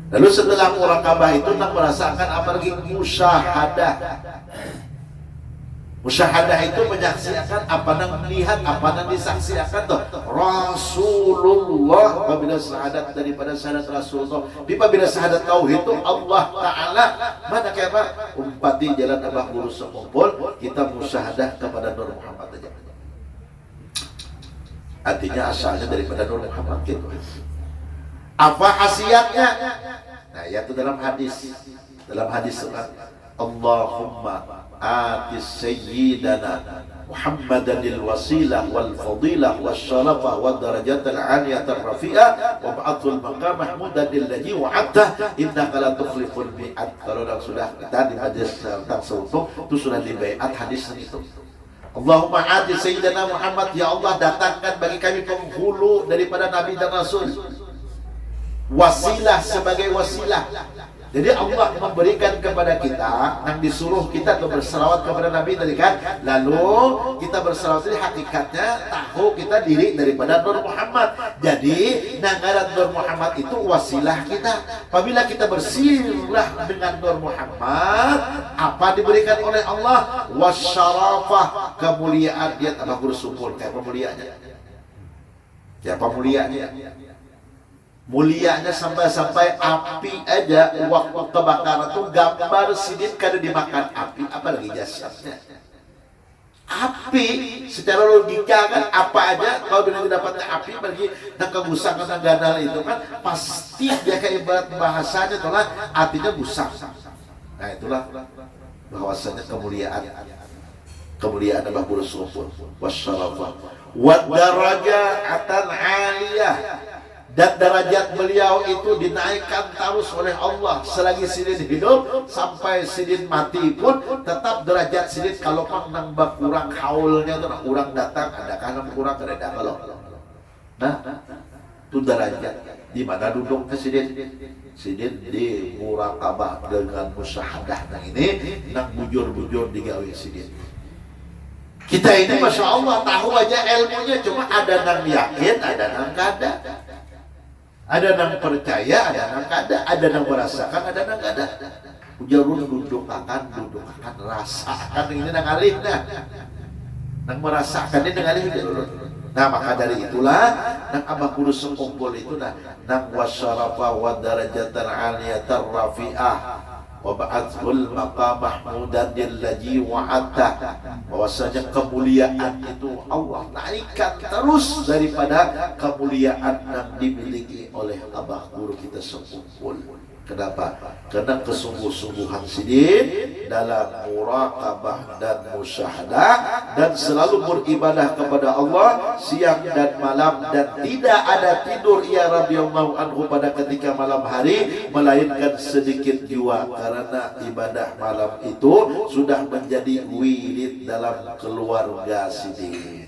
[SPEAKER 1] Lalu setelah muraqabah itu nak merasakan apalagi musyahadah. Musyahadah itu menyaksikan apa yang melihat, apa yang disaksikan tuh Rasulullah. Apabila syahadat daripada syahadat Rasulullah, apabila syahadat tauhid itu Allah Ta'ala mana kayak apa? Umpati jalan abah guru sekumpul kita musyahadah kepada Nur Muhammad aja. Artinya asalnya daripada Nur Muhammad gitu. Apa khasiatnya? Nah yaitu dalam hadis Allahumma atis sayyidana Muhammadanil wasilah wal fadilah wal syarafah wal darajatal aliyatan rafi'ah wa ba'athul maqam mahmudanil ladzi wa'adta innaka la tukhliful mi'ad. Kalau sudah kita di hadis tentang seutuh itu sudah dibaiat hadis itu. Allahumma atis sayyidana Muhammad, ya Allah datangkan bagi kami penghulu daripada Nabi dan Rasul, wasilah sebagai wasilah, Jadi Allah memberikan kepada kita, yang disuruh kita untuk berselawat kepada Nabi tadi kan. Lalu kita berselawat ini hakikatnya tahu kita diri daripada Nur Muhammad. Jadi nagaran Nur Muhammad itu wasilah kita. Apabila kita bersilah dengan Nur Muhammad, apa diberikan oleh Allah? Wasyarafah, kemuliaan. Dia tambah bersyukur kayak pemuliaannya. Ya pemuliaannya. Mulianya sampai api aja waktu kebakaran tuh gambar sidin kada dimakan api, apalagi jasadnya. Api secara logika kan apa aja kalau benar dapatnya api bagi dan kegusakan dan ganal itu kan pasti dia kayak ibarat bahasanya itulah artinya gusang. Nah itulah bahwasanya kemuliaan adalah bersyukur wasyarafah wa darajatan aliyah. Dan derajat beliau itu dinaikkan terus oleh Allah selagi sidin hidup sampai sidin mati pun tetap derajat sidin. Kalau nang kurang haulnya tuh kurang datang ada kan kurang ada kalau nah itu derajat di mana duduknya sidin di muraqabah dengan musyahadah. Nah ini nang bujur digawe sidin. Kita ini masya Allah tahu aja ilmunya, cuma ada nang yakin ada nang kada. Ada yang percaya, ada yang kada, ada yang merasakan, ada yang kada. Ujarun duduk akan rasakan ini nang alih dah. Nang merasakan ini nang alih ujarun. Nah maka dari itulah nang abah kudu sekumpul itu nang wasyarafa wa darajatan aliyatan rafi'ah wa ba'athul maqam mahmudan dillaji wa'atta. Bahwasanya kemuliaan itu Allah naikkan terus daripada kemuliaan yang dimiliki oleh abah guru kita sekumpul. Kenapa? Karena kesungguh-sungguhan sidin dalam muraqabah dan musyahadah dan selalu beribadah kepada Allah siang dan malam, dan tidak ada tidur ia radhiyallahu anhu pada ketika malam hari melainkan sedikit jua, karena ibadah malam itu sudah menjadi wirid dalam keluarga sidin.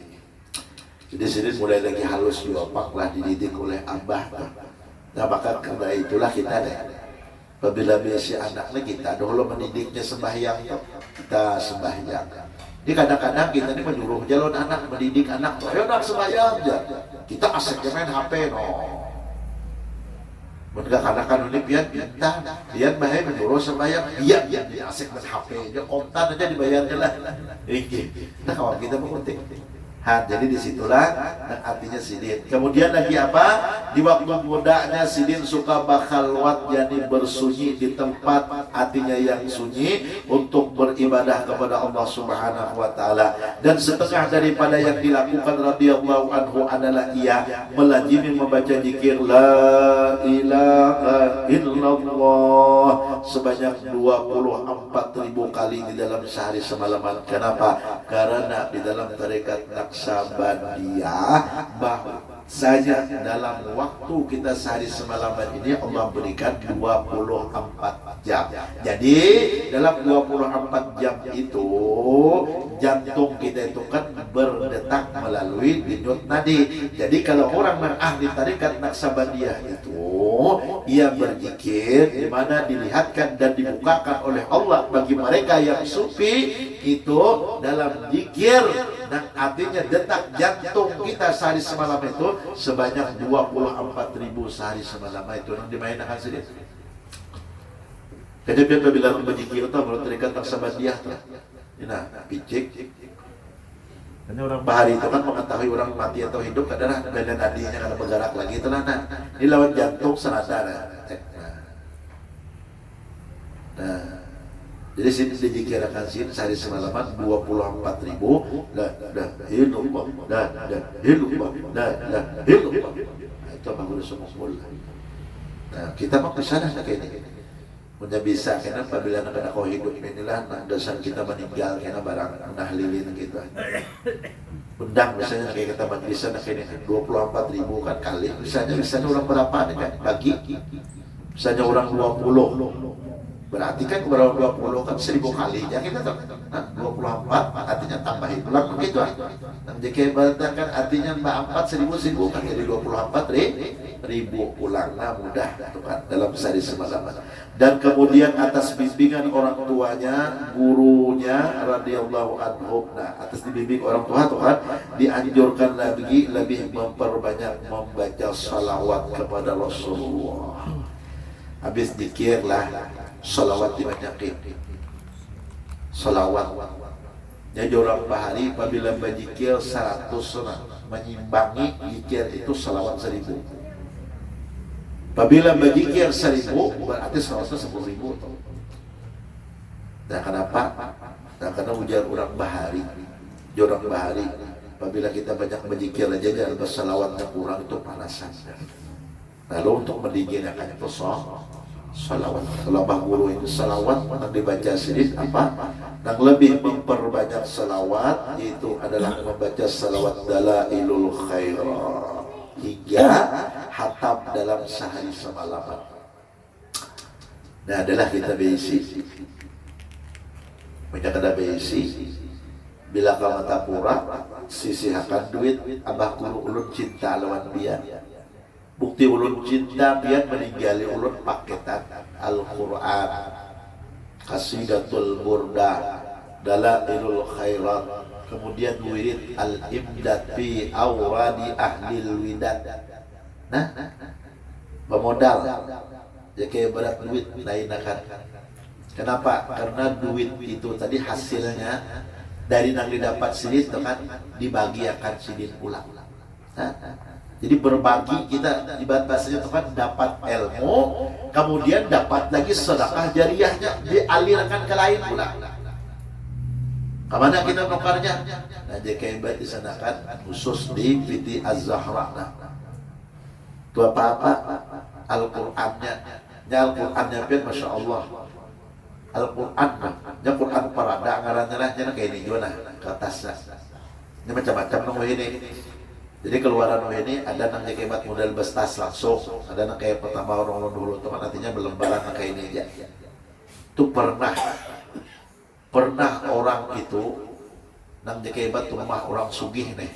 [SPEAKER 1] Jadi sidin mulai lagi halus diopak lah dididik oleh abah. Nah maka karena itulah kita ada apabila si anaknya kita dahulu mendidiknya sembahyang, kita sembahyang. Ini kadang-kadang kita ini menyuruh jalan anak, mendidik anak, ayo nak sembahyang aja. Kita asyik main HP no. Mereka kadang-kadang ini pian bahaya menyuruh sembahyang, dia asyik main HP aja, kontan aja dibayarnya lah. Nah kawan kita mengunting. Jadi disitulah artinya sidin. Kemudian lagi apa? Di waktu mudanya sidin suka bakhalwat, jadi bersunyi di tempat artinya yang sunyi untuk beribadah kepada Allah Subhanahu wa taala. Dan setengah daripada yang dilakukan radhiyallahu anhu adalah ia melazimi membaca zikir la ilaha illallah sebanyak 24.000 kali di dalam sehari semalaman. Kenapa? Karena di dalam tarekat Naqsabandiyah bahwasanya dalam waktu kita sehari semalaman ini Allah berikan 24 jam. Jadi dalam 24 jam itu jantung kita itu kan berdetak melalui denyut nadi. Jadi kalau orang yang ahli tarekat Naqsabandiyah itu ia berzikir di mana dilihatkan dan dibukakan oleh Allah bagi mereka yang sufi itu dalam zikir, dan artinya detak jantung kita sehari semalam itu sebanyak 24.000 sehari semalam itu yang dimainkan sendiri. Jadi apabila berzikir itu menurut tarekat Naqsabandiyah nah picik. Ini orang bahari itu kan mengetahui orang mati atau hidup adalah badan adinya kalau bergerak lagi itu nah ini lawan jantung senada nah jadi sini dikirakan sini sehari semalaman 24.000 dah hilullah dah hilullah dah hilullah. Nah, itu apa udah semua. Nah kita mau kesana kayak ini punya bisa karena apabila nak kau hidup inilah dosa kita meninggal karena barang nahlilin gitu. Undang misalnya kayak kita majlisan kayak ini 24.000 kan kali misalnya orang berapa nih kan bagi misalnya orang 20 Berarti kan berapa 20 kan 1000 kali ya kita tahu. Nah, 24 artinya tambahin ulang begitu. Dan jika kan artinya 4 1000 kan jadi 24 ribu ulang. Nah, mudah kan dalam sehari semalam. Dan kemudian atas bimbingan orang tuanya, gurunya radhiyallahu anhu. Nah, atas dibimbing orang tua Tuhan dianjurkan lagi lebih memperbanyak membaca salawat kepada Rasulullah. Habis zikirlah salawat dibanyakin. Salawat. Jadi orang bahari apabila berzikir 100 menyimbangi zikir itu salawat 1000. Apabila berzikir 1000 berarti salawatnya 10.000. Nah kenapa? Nah karena ujar orang bahari. Orang bahari apabila kita banyak berzikir aja dan bersalawatnya kurang itu panasan. Lalu untuk mendinginkan itu salawat. Kalau bah guru itu salawat yang dibaca sedikit apa? Yang lebih memperbanyak salawat itu adalah membaca salawat dalailul khairat hingga hatam dalam sehari semalam. Nah adalah kita berisi. Banyak ada berisi. Bila kamu tapura, sisihkan duit, abah guru ulun cinta lawan dia. Bukti ulun cinta biar meninggali ulun paketan Al-Quran, Qasidatul Burda, Dalailul Khairat, kemudian wirid Al-Imdad fi awradi ahlil widad. Nah, pemodal ya kayak berat duit lain akan. Kenapa? Karena duit itu tadi hasilnya dari yang didapat sidin itu kan dibagiakan sidin pulang. Jadi berbagi kita ibarat bahasanya itu kan dapat ilmu, kemudian dapat lagi sedekah jariahnya dialirkan ke lain pula. Kemana kita nukarnya? Nah, JKB disanakan khusus di Fiti Az-Zahra. Itu apa-apa Al-Qur'annya. Al-Qur'annya pun Masya Allah. Al-Qur'annya Qur'an parada ngarannya lah kayak ini gimana? Ke atasnya. Ini macam-macam nunggu ini. Jadi keluaran ini ada yang kebat model bestas langsung, ada yang kayak pertama orang dulu teman nantinya berlembaran kayak ini aja. Itu pernah orang itu nang kebat rumah orang sugih nih.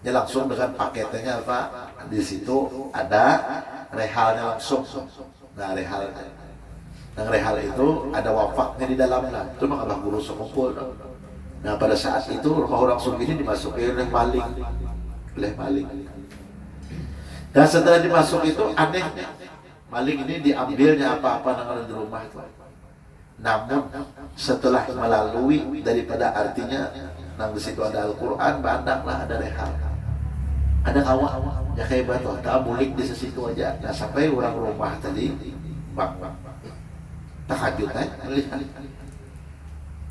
[SPEAKER 1] Dia langsung dengan paketnya apa? Di situ ada rehalnya langsung. Nah rehalnya. Nang rehal itu ada wafaknya di dalamnya. Itu mah abah guru sekumpul. Nah pada saat itu rumah orang sugih ini dimasuki oleh maling. Dan setelah dimasuk itu aneh, maling ini diambilnya apa-apa yang ada di rumah itu. Namun setelah melalui daripada artinya, nang di situ ada Al-Quran, bandanglah ada rehal, ada kawah, ya kayak batu, tak bulik di situ aja. Nah sampai orang rumah tadi, bang, takajud melihat.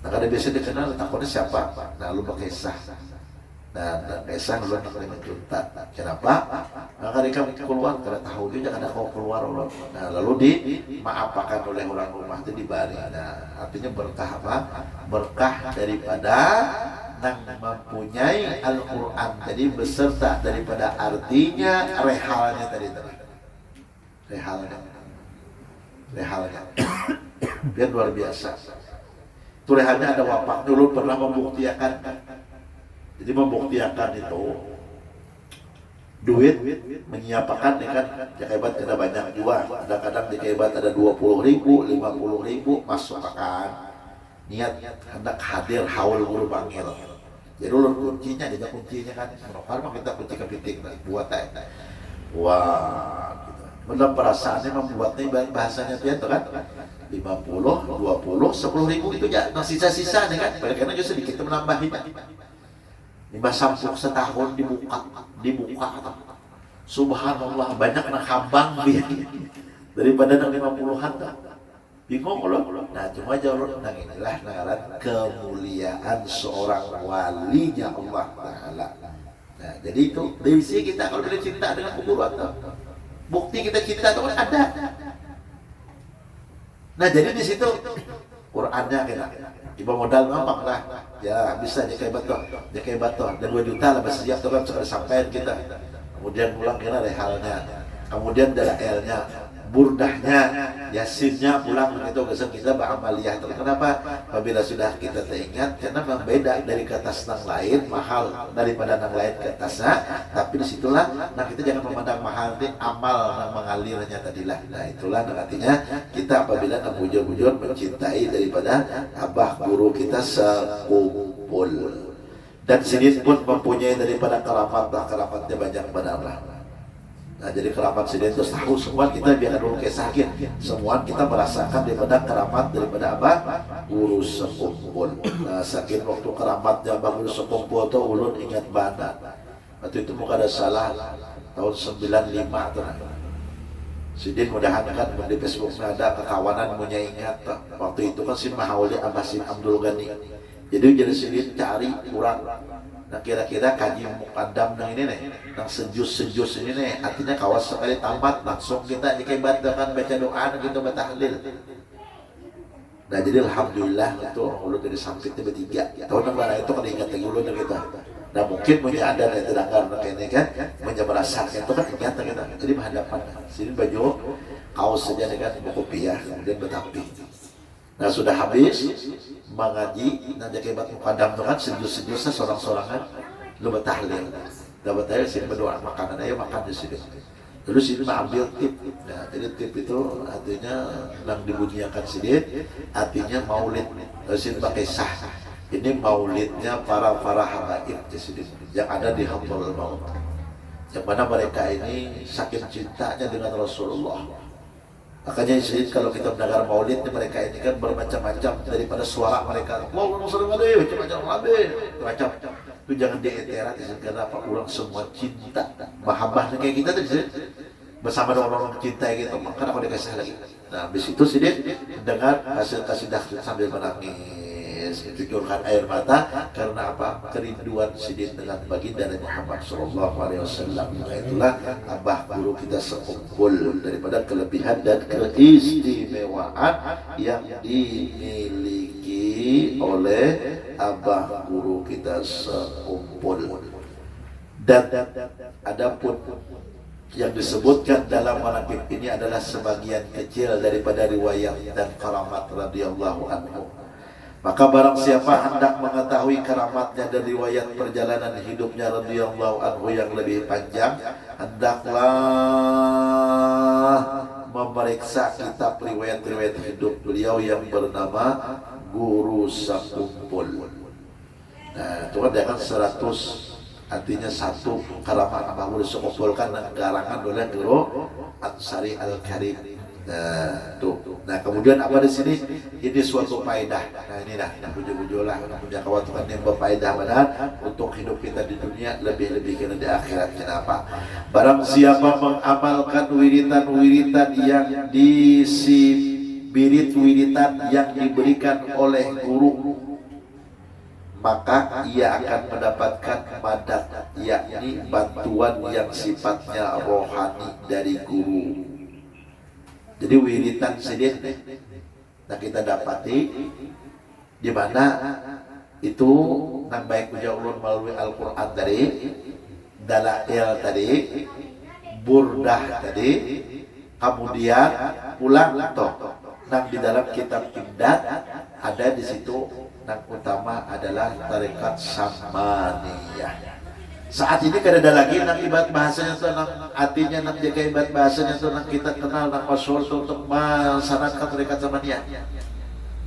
[SPEAKER 1] Nah kada biasa dikenal, takutnya siapa? Nah lu pakai sah. Nah, Kaisang belum pernah menjuntat. Kenapa? Maka mereka keluar karena tahu dia jangan ada kau keluar Allah. Nah, lalu dimaafkan oleh orang rumah itu dibari. Nah, artinya berkah apa? Berkah daripada yang mempunyai Al-Quran. Jadi beserta daripada artinya rehalnya tadi. Rehalnya. Biar luar biasa. Itu rehalnya ada wapak dulu pernah membuktikan. Jadi membuktikan itu duit menyiapkan ya kan jakebat kada banyak juga, kadang-kadang jakebat ada 20.000, 50.000 masuk akan niat hendak hadir haul guru bangil. Jadi ulun kuncinya dia kuncinya kan menokar mah kita kunci kepiting buat wah gitu. Benar perasaannya membuatnya bahasanya dia tuh kan 50, 20, 10.000 itu ya, nah sisa-sisa nih kan, karena justru sedikit menambahin. Lima sampuk setahun dibuka. Subhanallah banyak nak hambang daripada nang 50-an bingung loh. Nah cuma jauh nang inilah ngaran kemuliaan seorang walinya Allah Taala. Nah jadi itu definisi kita kalau kita cinta dengan kuburan bukti kita cinta itu kan ada. Nah jadi di situ Qurannya kita iba modal gampang lah, ya bisa jakai batu, dan 2 juta lah bersiap tuh kan sudah sampai kita. Kemudian pulang kira rehalnya, kemudian dalailnya,
[SPEAKER 3] burdahnya, yasinnya pulang begitu geus kita ba'amaliyah. Kenapa? Apabila sudah kita teringat, karena memang beda dari kertas nang lain, mahal daripada nang lain kertasnya. Tapi disitulah, nah kita jangan memandang mahal ini amal nang mengalirnya tadilah. Nah itulah artinya kita apabila nang bujur-bujur mencintai daripada abah guru kita sekumpul. Dan Sidin pun mempunyai daripada keramatnya banyak benar lah. Nah jadi keramat Sidin terus tahu semua kita biar dulu kisahkin. Semua kita merasakan daripada keramat daripada abah guru sekumpul. Nah saking waktu keramatnya abah guru sekumpul tuh ulun ingat banget. Waktu itu muka ada salah tahun 95 tuh. Sidin mudahan kan di Facebook ada kekawanan punya ingat. Waktu itu kan si Mahauli Abah Sin Abdul Ghani. Jadi Sidin cari kurang. Nah kira-kira kaji mukadam nang ini nih, nang sejus ini nih, artinya kawas sekali tamat langsung kita jika ibadah baca doa gitu bertahlil. Nah jadi alhamdulillah itu ulun dari sampitnya bertiga. Tahun yang itu kan ingat lagi ulun kita. Nah mungkin punya ada yang tidak karena ini kan, punya merasakan itu kan ingat kita. Jadi berhadapan. Sini baju kaos saja dengan buku piah kemudian betapi. Nah sudah habis mengaji, nah jadi bat mukadam itu kan sejus-sejusnya seorang-sorangan lu bertahlil. Udah bertahlil sini berdoa makanan ayo makan di sini. Lalu sini ambil tip. Nah jadi tip itu artinya yang dibunyikan Sidin, artinya maulid. Lalu sini pakai sah. Ini maulidnya para habaib di sini yang ada di Hamdul Maut. Yang mana mereka ini saking cintanya dengan Rasulullah. Makanya sih kalau kita mendengar maulid mereka ini kan bermacam-macam daripada suara mereka. Wow, macam-macam macam itu jangan dieterat karena apa orang semua cinta, mahabbahnya kayak kita tadi bersama dengan orang cinta gitu. Maka aku dikasih lagi. Nah, habis itu sih dia mendengar hasil kasidah sambil menangis, cucurkan air mata karena apa? Kerinduan Sidin dengan baginda Muhammad sallallahu alaihi wasallam. Nah, itulah abah guru kita sekumpul daripada kelebihan dan keistimewaan yang dimiliki oleh abah guru kita sekumpul. Dan adapun yang disebutkan dalam manaqib ini adalah sebagian kecil daripada riwayat dan karamat radhiyallahu anhu. Maka barang siapa hendak mengetahui karamatnya dan riwayat perjalanan hidupnya radhiyallahu anhu yang lebih panjang, hendaklah memeriksa kitab riwayat-riwayat hidup beliau yang bernama Guru Sekumpul. Nah, itu kan dia kan 100, artinya satu karamat Abah Guru Sekumpul kan garangan oleh Guru Ansari Al-Karim. Nah, tuh. Nah, kemudian apa di sini? Ini suatu faedah. Nah, ini dah bujur-bujur lah, punya kewatukan yang berfaedah benar untuk hidup kita di dunia lebih-lebih kena di akhirat. Kenapa? Barang siapa mengamalkan wiritan-wiritan yang wiritan yang diberikan oleh guru, maka ia akan mendapatkan madad, yakni bantuan yang sifatnya rohani dari guru. Jadi wiritan Sidin nah kita dapati di mana itu nang baik puja ulun melalui Al-Qur'an tadi, dalail tadi, burdah tadi, kemudian pulang toh nang di dalam kitab Imdad ada di situ nang utama adalah tarekat Samaniyah. Saat ini kada ada lagi nang ibadat bahasanya tuh nang artinya nang jaga ibadat bahasanya tuh nang kita kenal nang masyhur untuk melaksanakan tarekat Samaniyah.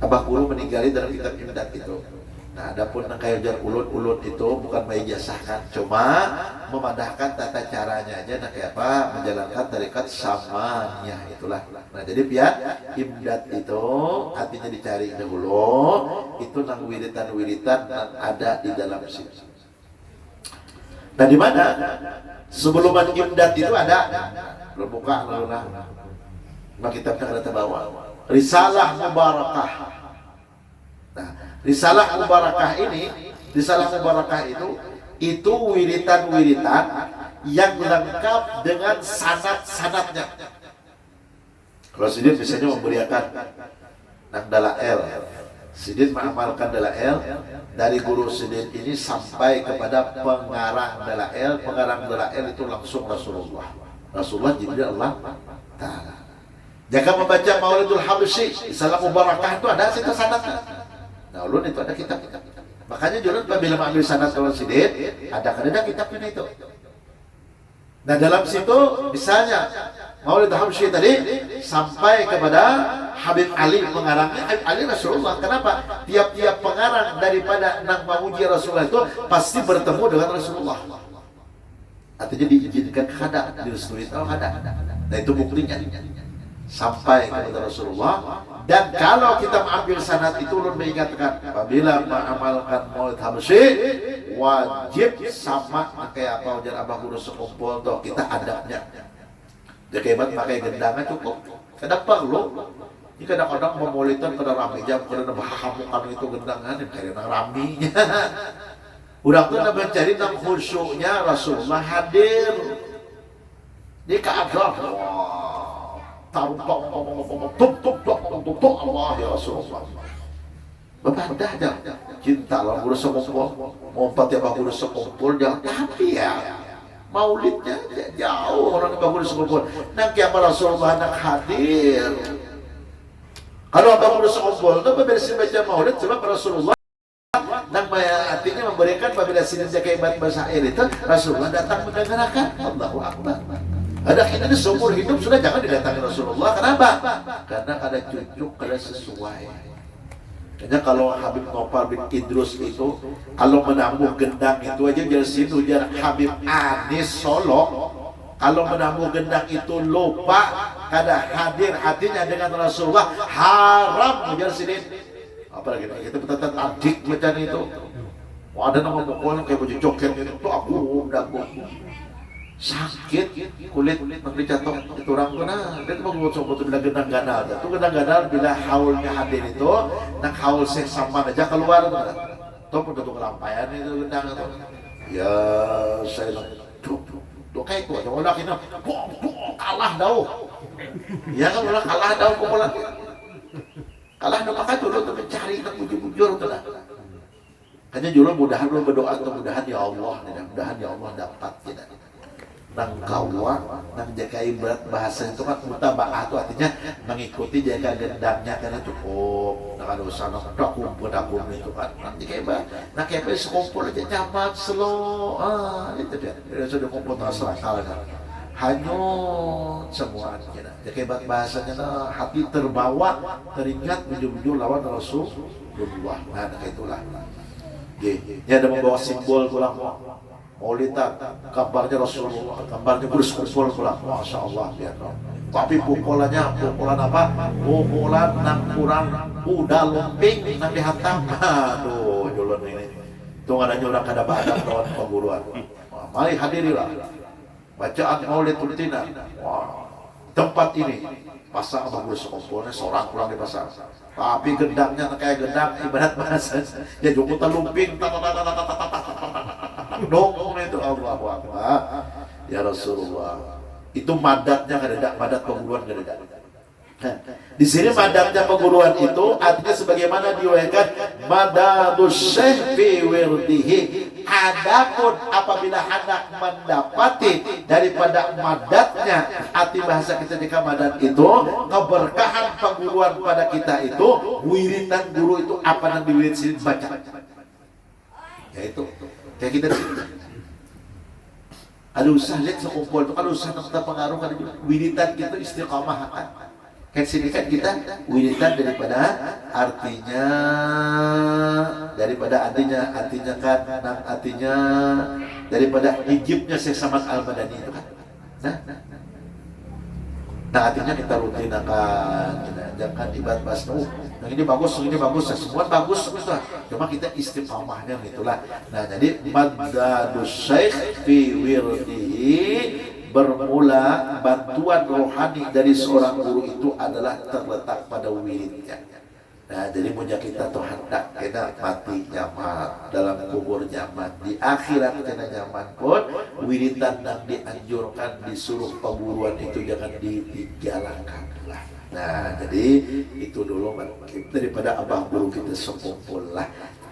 [SPEAKER 3] Abah Guru meninggali dalam kitab Imdad itu. Nah, adapun nang kayak jar ulun itu bukan meijazahkan, cuma memadahkan tata caranya aja nang kayak apa menjalankan tarekat Samaniyah itulah. Nah, jadi biar Imdad itu artinya dicari dahulu itu nang wiritan-wiritan nang ada di dalam situ. Nah di mana sebelum Imdad itu ada belum buka lalu lah. Nah kitabnya ada terbawa Risalah Mubarakah. Nah Risalah Mubarakah ini, Risalah Mubarakah itu wiritan-wiritan yang lengkap dengan sanad-sanadnya. Kalau Sidin biasanya memberiakan nang dalail. Sidin mengamalkan dalail dari guru Sidin ini sampai kepada pengarang dalail. Pengarang dalail itu langsung Rasulullah Jibril Allah Ta'ala. Jika membaca Maulidul Habsyi, Salam Mubarakah itu ada situ sanadnya. Nah, ulun itu ada kitab. Makanya julun bila mengambil sanad ulun sidin, ada kitabnya itu. Nah, dalam situ misalnya Maulid Habsyi tadi sampai kepada Habib Ali pengarangnya. Habib Ali Rasulullah. Kenapa? Tiap-tiap pengarang daripada nang memuji Rasulullah itu pasti bertemu dengan Rasulullah. Artinya diizinkan kada, direstui atau kada. Nah, itu buktinya. Sampai kepada Rasulullah. Dan kalau kita mengambil sanad itu, ulun mengingatkan apabila mengamalkan Maulid Habsyi wajib sama kayak apa ujar abah guru sekumpul toh kita adabnya. Jadi hebat pakai gendangan cukup. Kadang perlu. Ini kadang-kadang memaulidan kada rame jam kada bahamukan itu gendangan karena raminya. Udah tuh mencari nang khusyuknya Rasulullah hadir. Di keadaan tarumpang tuk Allah ya Rasulullah. Bepadah dah cinta lah guru sekumpul. Ngompat ya guru sekumpul jangan tapi ya maulidnya jauh orang guru sekumpul. Nang kiapa Rasulullah nak hadir. Kalau guru sekumpul itu bebersih baca maulid sebab Rasulullah nang artinya memberikan apabila sidin jaga ibadah bahasa air itu Rasulullah datang mendengarkan. Allahu Akbar. Ada kita ini seumur hidup sudah jangan didatangi Rasulullah. Kenapa? Karena ada cucuk, ada sesuai. Kayaknya kalau Habib Nopal bin Idrus itu kalau menabuh gendang itu aja jadi ujar Habib Anis Solo. Kalau menabuh gendang itu lupa kada hadir hatinya dengan Rasulullah haram ujar sidin. Apalagi kita betul adik macam itu. Wah, ada nama pokoknya kayak baju joket itu aku udah sakit kulit nanti jatuh itu orang kena dia tuh mau sobat bila gendang ganal itu gendang ganal bila haulnya hadir itu nak haul sama aja keluar tuh pun tuh kelampaian itu gendang itu ya saya tuh kayak itu aja ulah kita kalah dah ya kan ulah kalah dah kumpulan kalah dah maka dulu tuh mencari tak bujur tuh lah hanya dulu mudahan lu berdoa tuh mudahan ya Allah mudahan ya Allah dapat tidak nang kawa, nang jaga ibarat bahasa itu kan mutaba'ah itu artinya mengikuti jaga gendangnya karena cukup nang ada usaha nang dakum itu kan nanti kayak nah kayak sekumpul aja camat slow itu dia sudah kumpul terasa kalah kan hanyut semua kita jaga ibarat bahasanya nah, hati terbawa teringat ujung-ujung lawan Rasulullah nah kayak itulah ini ada membawa simbol pulang Maulidan, kabarnya Rasulullah, kabarnya berkumpul pulang, Masya Allah, biar tapi pukulan apa? Pukulan nang kurang udah lumping nang dihantam. Aduh, julun ini. Tunggu ada orang kada badan lawan pemburuan. Mari hadirilah. Bacaan Maulid rutina. Wah, tempat ini pasang abang berkumpulnya seorang pulang di pasar. Tapi gendangnya kayak gendang ibarat bahasa. Ya joko lumping. Dong itu Allahu Akbar ya Rasulullah itu madatnya kada madat penguruan kada di sini madatnya penguruan itu artinya sebagaimana diwahyukan madadus syekh fi wirdihi adapun apabila hendak mendapati daripada madatnya arti bahasa kita jika madat itu keberkahan penguruan pada kita itu wiridan guru itu apa yang diwirid sini baca yaitu kayak kita kalau usah lihat sekumpul itu kalau usah kita pengaruh kan wiridan kita istiqamah kan sini kan kita wiridan daripada artinya kan artinya daripada hijibnya Syekh Samad Al-Madani itu kan nah artinya kita rutinakan jangan ibarat basnu yang ini bagus ya semua bagus gitu. Cuma kita istiqamahnya gitulah. Nah, jadi madadus syekh fi wirdihi bermula bantuan rohani dari seorang guru itu adalah terletak pada wiridnya. Nah, jadi punya kita tuh hendak kita mati nyaman dalam kubur nyaman di akhirat kita nyaman pun wiridan yang dianjurkan disuruh pemburuan itu jangan dijalankan lah. Nah, jadi itu dulu daripada abah guru kita sekumpul lah.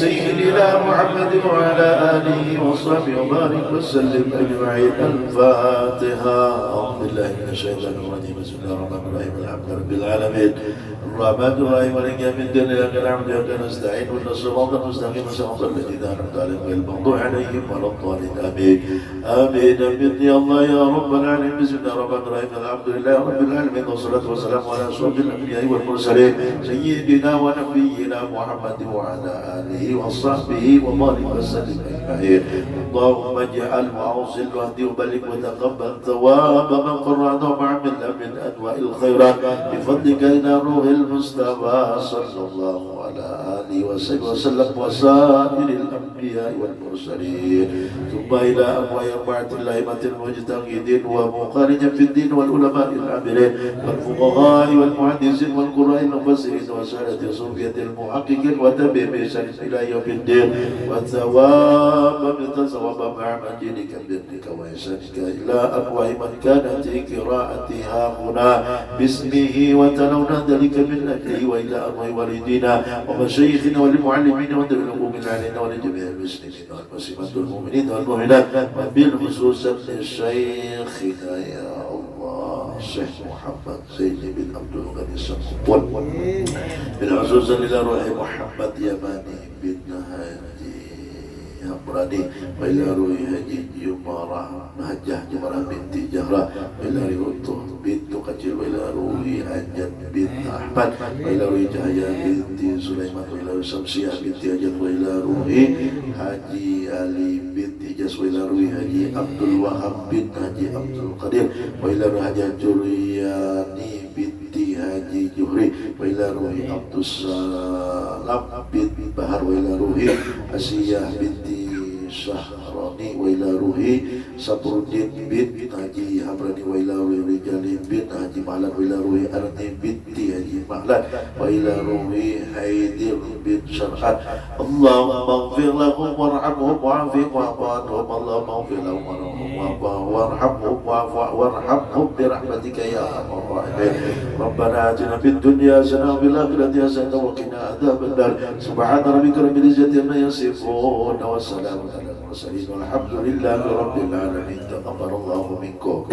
[SPEAKER 1] سيدنا محمد وعلى آله وصحبه وبارك وسلم أجمعين. الفاتحة. أعوذ بالله من الشيطان الرجيم. بسم الله الرحمن الرحيم. الحمد لله رب العالمين الرحمن الرحيم مالك يوم الدين إياك نعبد وإياك نستعين اهدنا الصراط المستقيم صراط الذين أنعمت عليهم غير المغضوب عليهم ولا الضالين. آمين آمين آمين يا الله يا رب العالمين. بسم الله الرحمن الرحيم. الحمد لله رب العالمين والصلاة والسلام على أشرف الأنبياء والمرسلين سيدنا ونبينا محمد وعلى آله وصحبه وبارك وسلم أجمعين. اللهم اجعل وأوصل واهدي وبلغ وتقبل ثواب من قرأنا وعمل من أنواع الخيرات بفضلك إلى روح المصطفى صلى الله على آله وسلم وسائر الأنبياء والمرسلين ثم إلى أنواع أربعة الأئمة المجتهدين ومخارج في الدين والعلماء العاملين والفقهاء والمحدثين والقراء المفسرين وسادة صوفية المحققين وتبع بإحسان إلى يوم الدين وثواب مثل ثواب مع مجيدك بإذنك وإحسانك إلى أنواع من كانت قراءتها هنا باسمه وتلونا ذلك من أجله وإلى أنواع والدينا ومشايخنا وللمعلمين وللأمم علينا ولجميع المسلمين والمسلمات والمؤمنين والمؤمنات وبالخصوص لشيخنا يا الله الشيخ محمد زين بن عبد الغني السمقول بالخصوص إلى روح محمد يماني بن هادي Hamrani وإلى روح Haji Jumarah Hajjah Jumarah binti Jahrah وإلى روح Utuh bintu Kacil وإلى روح Ajat bin Ahmad وإلى روح Cahaya binti Sulaiman وإلى روح Samsiah binti Ajat وإلى روح Haji Ali binti Jas وإلى روح Haji Abdul Wahab bin Haji Abdul Qadir وإلى روح Haji Juliani binti Haji Juhri وإلى روح Abdul Salam bin Bahar وإلى روح Asiyah binti Syahrani وإلى روح Sabruddin bin Haji Hamrani وإلى روح Rijali bin Haji Mahlan وإلى روح Arni binti Haji Mahlan وإلى روح Haidir bin Syarhat. Allahumma ighfir lahum warhamhum wa'afihim wa'fu anhum. Allahumma ighfir lahum warhamhum warhamhum birahmatika ya arhamar rahimin. Rabbana atina fid dunya hasanah wa fil akhirati hasanah wa qina adzaban nar. Subhana rabbika rabbil izzati amma yasifun wa salamun alal mursalin walhamdulillahi rabbil alamin. Taqabbalallahu minkum.